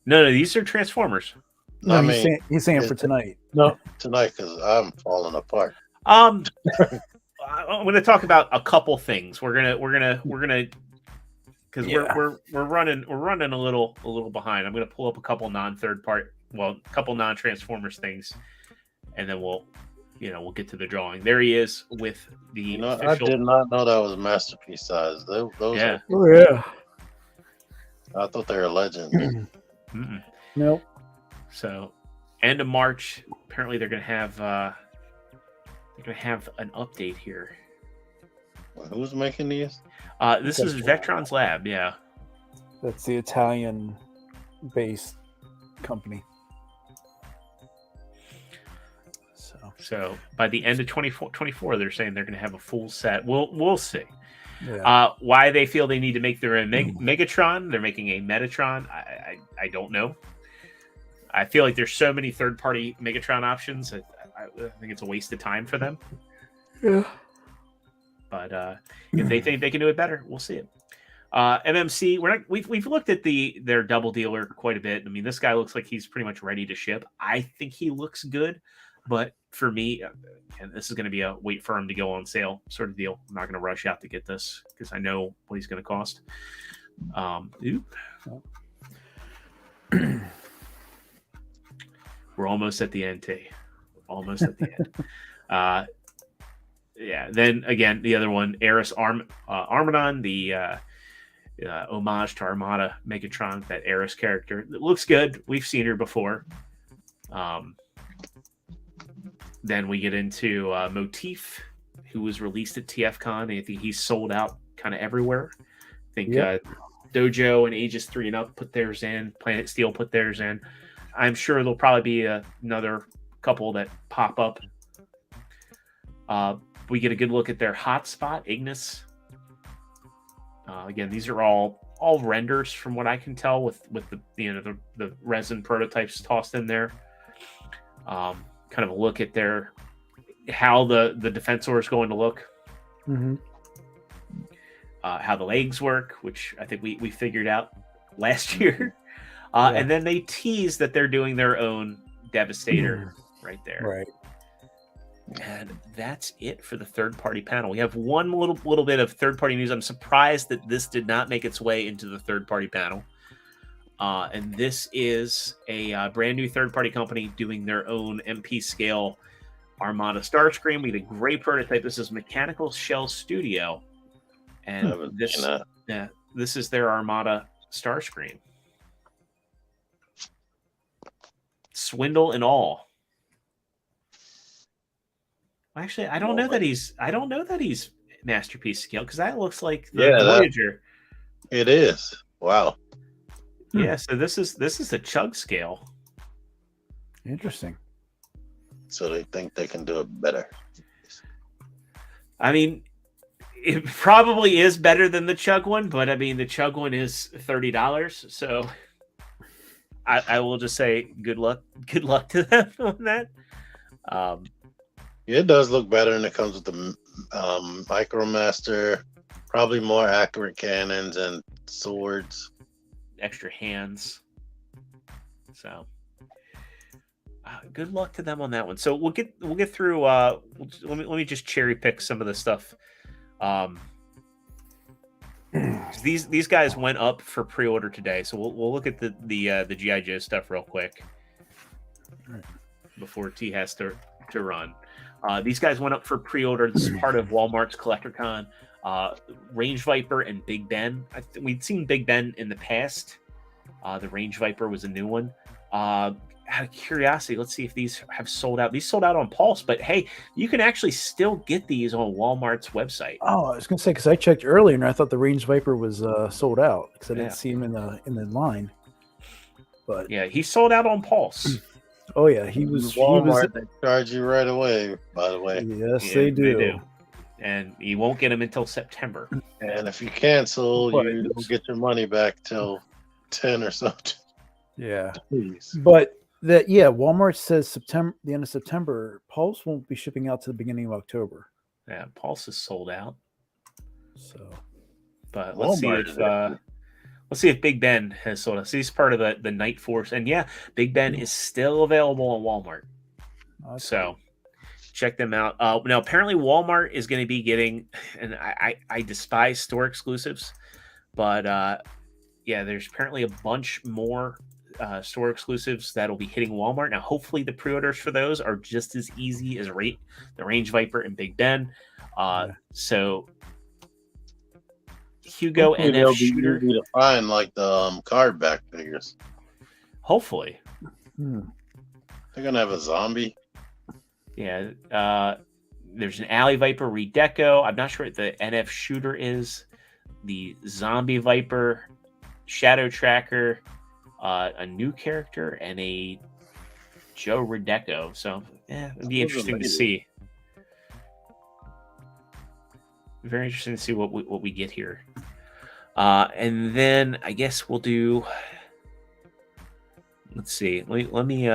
No, these are Transformers. No, he's saying for tonight. No, tonight, because I'm falling apart. I'm going to talk about a couple things. We're gonna because we're running a little behind. I'm going to pull up a couple non-Transformers things, and then we'll get to the drawing. There he is with the. Official... I did not know that was masterpiece size. Those yeah. Oh yeah. I thought they were legend. Nope. So, end of March. Apparently, they're going to have an update here. Well, who's making these? This is Vectron's Lab. Yeah, that's the Italian-based company. So by the end of 2024, they're saying they're going to have a full set. We'll see. Yeah. Why they feel they need to make their own Megatron? They're making a Metatron. I don't know. I feel like there's so many third-party Megatron options. I think it's a waste of time for them. Yeah. But if they think they can do it better, we'll see it. MMC, we've looked at their double dealer quite a bit. I mean, this guy looks like he's pretty much ready to ship. I think he looks good, but for me, and this is going to be a wait for him to go on sale sort of deal. I'm not going to rush out to get this because I know what he's going to cost. We're almost at the end, T. Almost at the end. Yeah. Then again, the other one, Eris Armadon, the homage to Armada Megatron, that Eris character. It looks good. We've seen her before. Then we get into Motif, who was released at TFCon. I think he's sold out kind of everywhere. I think Dojo and Aegis 3 and Up put theirs in. Planet Steel put theirs in. I'm sure there'll probably be another couple that pop up. We get a good look at their hotspot, Ignis. Again, these are all renders from what I can tell with the resin prototypes tossed in there. Kind of a look at how the Defensor is going to look. Mm-hmm. How the legs work, which I think we figured out last year. And then they tease that they're doing their own Devastator right there. Right. And that's it for the third-party panel. We have one little bit of third-party news. I'm surprised that this did not make its way into the third-party panel. And this is a brand new third-party company doing their own MP scale Armada Starscream. We had a gray prototype. This is Mechanical Shell Studio, and this is their Armada Starscream. Swindle and all. Actually, I don't know that he's masterpiece scale because that looks like the Voyager. It is. Wow. Yeah, so this is a chug scale. Interesting. So they think they can do it better. I mean, it probably is better than the chug one, but I mean the chug one is $30, so I will just say good luck to them on that. It does look better, and it comes with the Micromaster, probably more accurate cannons and swords, extra hands. So, good luck to them on that one. So we'll get through. Let me just cherry pick some of the stuff. These guys went up for pre-order today, so we'll look at the GI Joe stuff real quick before T has to run. These guys went up for pre-order. This is part of Walmart's CollectorCon. Range Viper and Big Ben. We'd seen Big Ben in the past. The Range Viper was a new one. Out of curiosity, let's see if these have sold out. These sold out on Pulse, but hey, you can actually still get these on Walmart's website. Oh, I was going to say, because I checked earlier and I thought the Range Viper was sold out because I didn't see him in the line. But yeah, he sold out on Pulse. Oh yeah, he was. Walmart, they charge you right away. By the way, Yes, Yeah, they do. they do. And you won't get them until September. and if you cancel, But- you don't get your money back till 10 or something. Yeah, Please. but Walmart says September, the end of September. Pulse won't be shipping out to the beginning of October. Yeah, Pulse is sold out. So But let's Walmart is see if Big Ben has sold out. See, he's part of the Night Force, and yeah, Big Ben is still available on Walmart. So check them out. Now, apparently, Walmart is going to be getting, and I despise store exclusives, but yeah, there's apparently a bunch more store exclusives that'll be hitting Walmart. Now, hopefully, the pre-orders for those are just as easy as the Range Viper and Big Ben. So Hugo Hopefully NF they'll be Shooter. easy to find like the card back figures. Hopefully. They're gonna have a zombie. Yeah. There's an Alley Viper Redeco. I'm not sure what the NF Shooter is. The Zombie Viper, Shadow Tracker, a new character, and a Joe Redeco. So, yeah, it'd be interesting to see. Very interesting to see what we get here. And then I guess we'll do. Let's see. Let me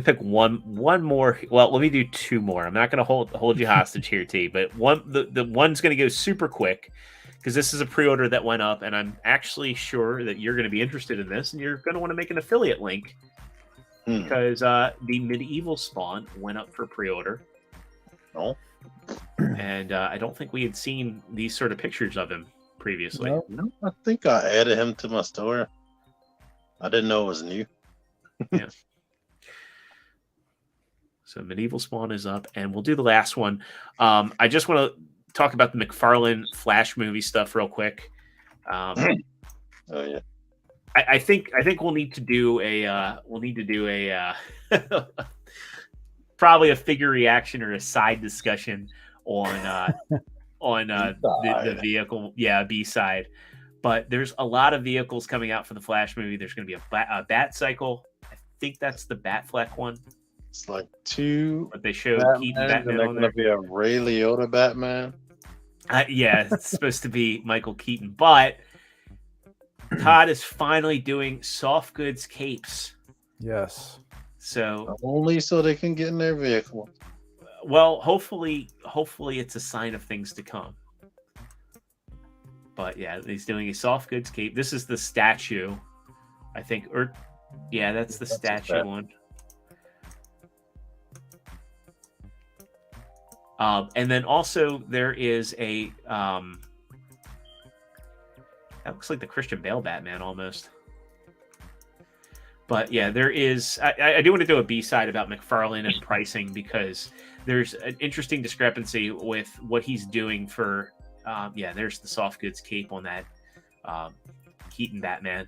pick one more. Well, let me do two more. I'm not going to hold you hostage here, T. But the one's going to go super quick because this is a pre-order that went up, and I'm actually sure that you're going to be interested in this, and you're going to want to make an affiliate link because the Medieval Spawn went up for pre-order. No. And I don't think we had seen these sort of pictures of him previously. No, I think I added him to my store. I didn't know it was new. Yeah. So Medieval Spawn is up, and we'll do the last one. I just want to talk about the McFarlane Flash movie stuff real quick. Oh yeah. I think we'll need to do a probably a figure reaction or a side discussion on the vehicle, B-side. But there's a lot of vehicles coming out for the Flash movie. There's going to be a Bat Cycle. I think that's the Batfleck one. It's like two. But they showed Keaton Batman on going there. to be a Ray Liotta Batman. Yeah, it's supposed to be Michael Keaton, but Todd is finally doing soft goods capes. yes, So Only so they can get in their vehicle. well, hopefully it's a sign of things to come. But yeah, he's doing a soft goods cape. This is the statue, I think, or yeah, that's the statue one. And then also there is a that looks like the Christian Bale Batman almost. But yeah, there is. I do want to do a B-side about McFarlane and pricing because there's an interesting discrepancy with what he's doing for. There's the soft goods cape on that Keaton Batman.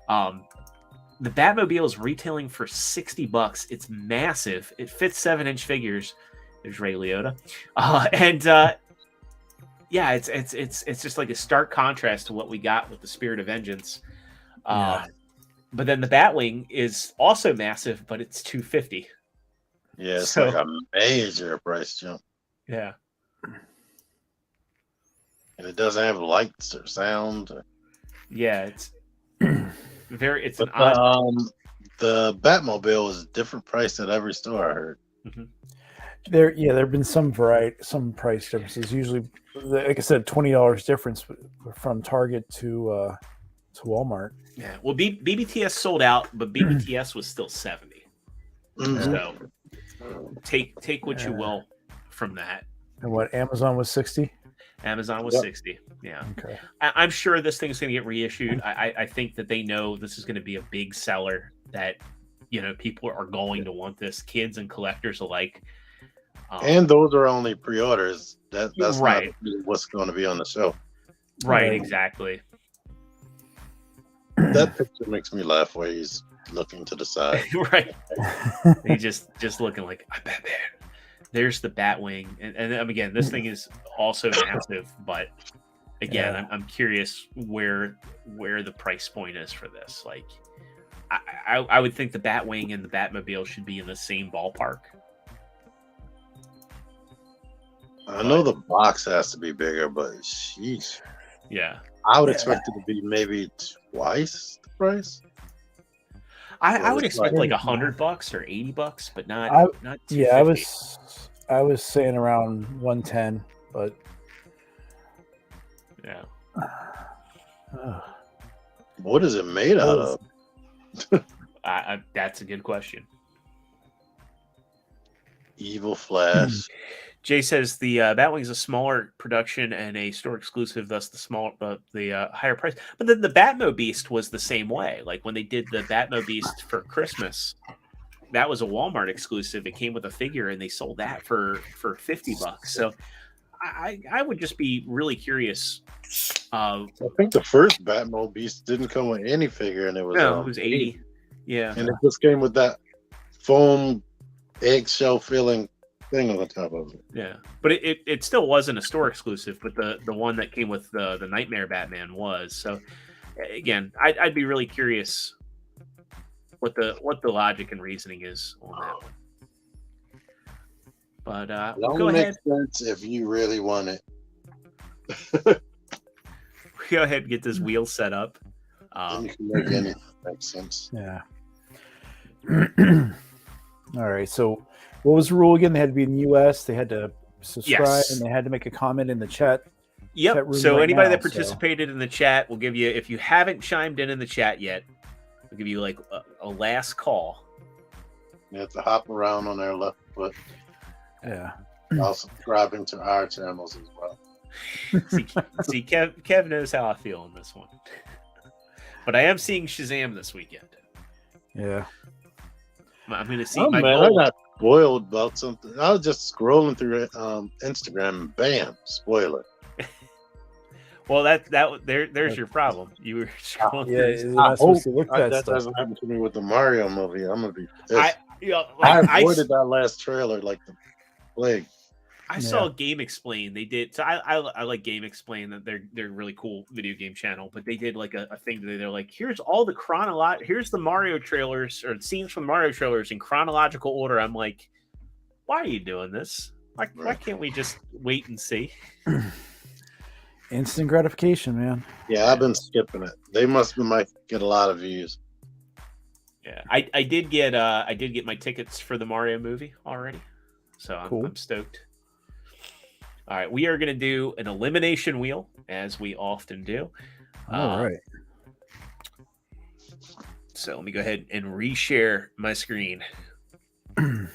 The Batmobile is retailing for $60. It's massive. It fits 7-inch figures. There's Ray Liotta, it's just like a stark contrast to what we got with the Spirit of Vengeance. But then the Batwing is also massive, but it's $250. Yeah, it's like a major price jump. Yeah, And it doesn't have lights or sound. yeah, it's very. It's But an odd. the Batmobile is a different price at every store, I heard. Mhm. there have been some price differences. Usually, like I said, $20 difference from Target to Walmart. Yeah, well, BBTS sold out, but BBTS was still $70. So take what you will from that. And what Amazon was 60. Amazon was 60. Yeah. Okay. I'm sure this thing's going to get reissued. I think that they know this is going to be a big seller that people are going to want this, kids and collectors alike. And those are only pre-orders. That's right. not what's going to be on the show. Right, exactly. That picture makes me laugh where he's looking to the side. Right. He's just looking like, I bet there. There's the Batwing. And again, this thing is also massive, but again, I'm curious where the price point is for this. Like, I would think the Batwing and the Batmobile should be in the same ballpark. I know the box has to be bigger, but sheesh. Yeah. I would expect it to be maybe twice the price. I would expect like $100 or $80, but not $250. I was saying around 110, but yeah. What is it made out of? That's a good question. Evil Flash. Jay says the Batwing is a smaller production and a store exclusive, thus the higher price. But then the Batmobeast was the same way. Like when they did the Batmobeast for Christmas, that was a Walmart exclusive. It came with a figure, and they sold that for $50. So I would just be really curious. I think the first Batmobeast didn't come with any figure, and it was 80. Yeah, and it just came with that foam eggshell filling thing on the top of it. Yeah, but it still wasn't a store exclusive, but the one that came with the Nightmare Batman was. So again, I'd be really curious what the logic and reasoning is on that one. But go ahead. Makes sense if you really want it. Go ahead and get this wheel set up. You can make anything make sense. Yeah. All right. So, what was the rule again? They had to be in the U.S. They had to subscribe, and they had to make a comment in the chat. Yep. Chat room so right anybody now, that participated in the chat, will give you, if you haven't chimed in the chat yet, we'll give you like a last call. You have to hop around on their left foot. Yeah. While subscribing to our channels as well. See, Kev knows how I feel on this one. But I am seeing Shazam this weekend. Yeah. I'm going to see I goal. got spoiled about something. I was just scrolling through Instagram and bam, spoiler. Well, there's your problem. You were scrolling through. I hope that doesn't happen to me with the Mario movie. I'm gonna be pissed. I avoided that last trailer like the plague. I saw Game Explain. They did. So I like Game Explain. That they're a really cool video game channel. But they did like a thing that they're like, here's all the here's the Mario trailers or scenes from Mario trailers in chronological order. I'm like, why are you doing this? Why can't we just wait and see? Instant gratification, man. Yeah, I've been skipping it. They might get a lot of views. Yeah, I did get my tickets for the Mario movie already, so I'm stoked. All right, we are going to do an elimination wheel as we often do. All right. So let me go ahead and reshare my screen. I'm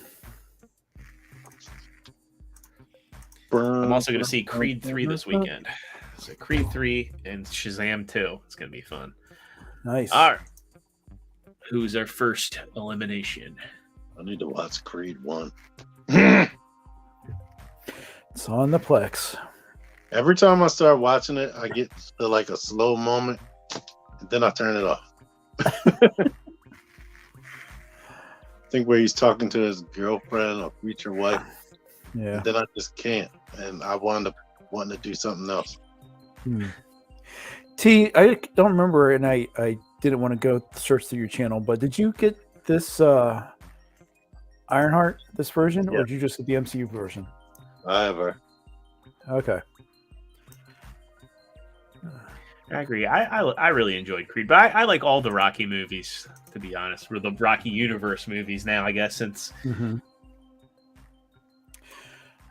also going to see Creed 3 this weekend. So Creed 3 and Shazam 2. It's going to be fun. Nice. All right. Who's our first elimination? I need to watch Creed 1. It's on the Plex. Every time I start watching it, I get to like a slow moment, and then I turn it off. I think where he's talking to his girlfriend or future wife. Yeah. Then I just can't, and I wound up wanting to do something else. T, I don't remember, and I didn't want to go search through your channel, but did you get this Ironheart, this version, or did you just get the MCU version? However. Okay. I agree. I really enjoyed Creed, but I like all the Rocky movies, to be honest, or the Rocky universe movies now, I guess, since...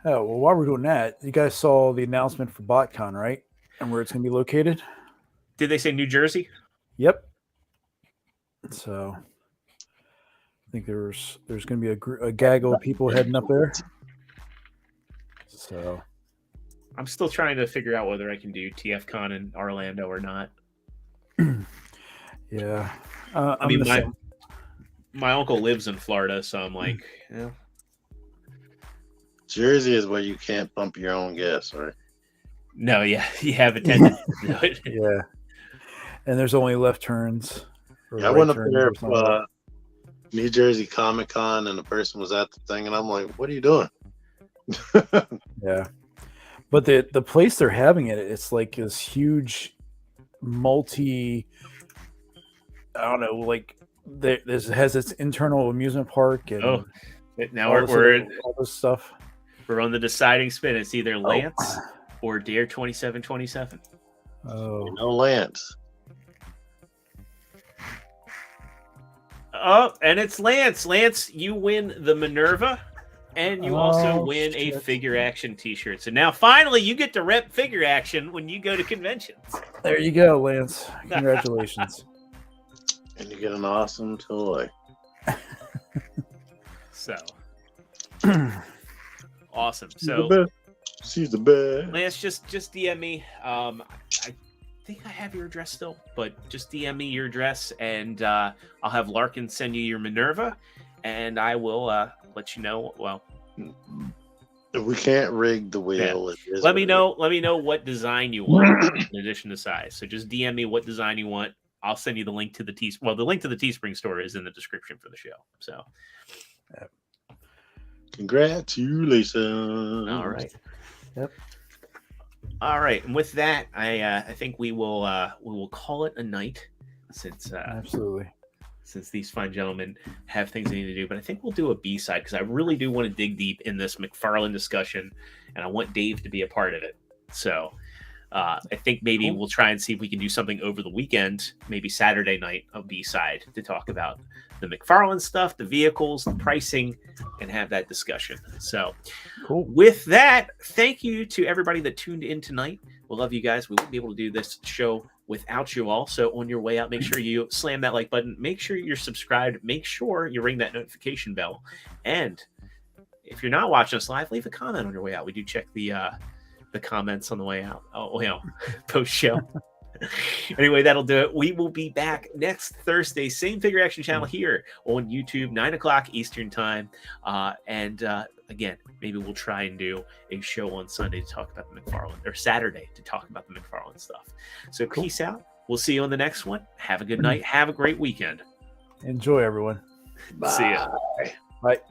Oh, well, while we're doing that, you guys saw the announcement for BotCon, right? And where it's going to be located? Did they say New Jersey? Yep. So, I think there's going to be a gaggle of people heading up there. So, I'm still trying to figure out whether I can do TFCon in Orlando or not. Yeah. I mean, my uncle lives in Florida, so I'm like, yeah. Jersey is where you can't pump your own gas, right? No, yeah, you have a tendency to do it. Yeah. And there's only left turns. or Yeah, I right went up turns there or something. New Jersey Comic Con, and the person was at the thing, and I'm like, "What are you doing?" Yeah. But the place they're having it, it's like this huge multi, I don't know, like this has its internal amusement park and Oh, now all we're this stuff. we're on the deciding spin. It's either Lance or Dare 2727. Oh, No Lance. Oh, and it's Lance. Lance, you win the Minerva, and you also win a shit. figure action T-shirt. So now, finally, you get to rep figure action when you go to conventions. There you go, Lance. Congratulations. And you get an awesome toy. So awesome. She's So the best. She's the best. Lance, just DM me. I think I have your address still, but just DM me your address, and I'll have Larkin send you your Minerva, and I will let you know. Well, If we can't rig the wheel, it is let me what it know. Let me know what design you want in addition to size. So just DM me what design you want. I'll send you the link to the the link to the Teespring store is in the description for the show. So, is. Congratulations. all right. Yep. All right, and with that, I think we will call it a night, since Absolutely. since these fine gentlemen have things they need to do. But I think we'll do a B-side because I really do want to dig deep in this McFarlane discussion, and I want Dave to be a part of it. So I think maybe we'll try and see if we can do something over the weekend, maybe Saturday night, a B-side to talk about the McFarlane stuff, the vehicles, the pricing, and have that discussion. So Cool. with that, thank you to everybody that tuned in tonight. We love you guys. We wouldn't be able to do this show without you all. So on your way out, make sure you slam that like button. Make sure you're subscribed. Make sure you ring that notification bell. And if you're not watching us live, leave a comment on your way out. We do check the comments on the way out. Oh, you know, post show. Anyway, that'll do it. We will be back next Thursday, same figure action channel here on YouTube, 9:00 Eastern time. And again, maybe we'll try and do a show on Sunday to talk about the McFarlane, or Saturday to talk about the McFarlane stuff. So peace out. We'll see you on the next one. Have a good night. Have a great weekend. Enjoy, everyone. See ya. Bye.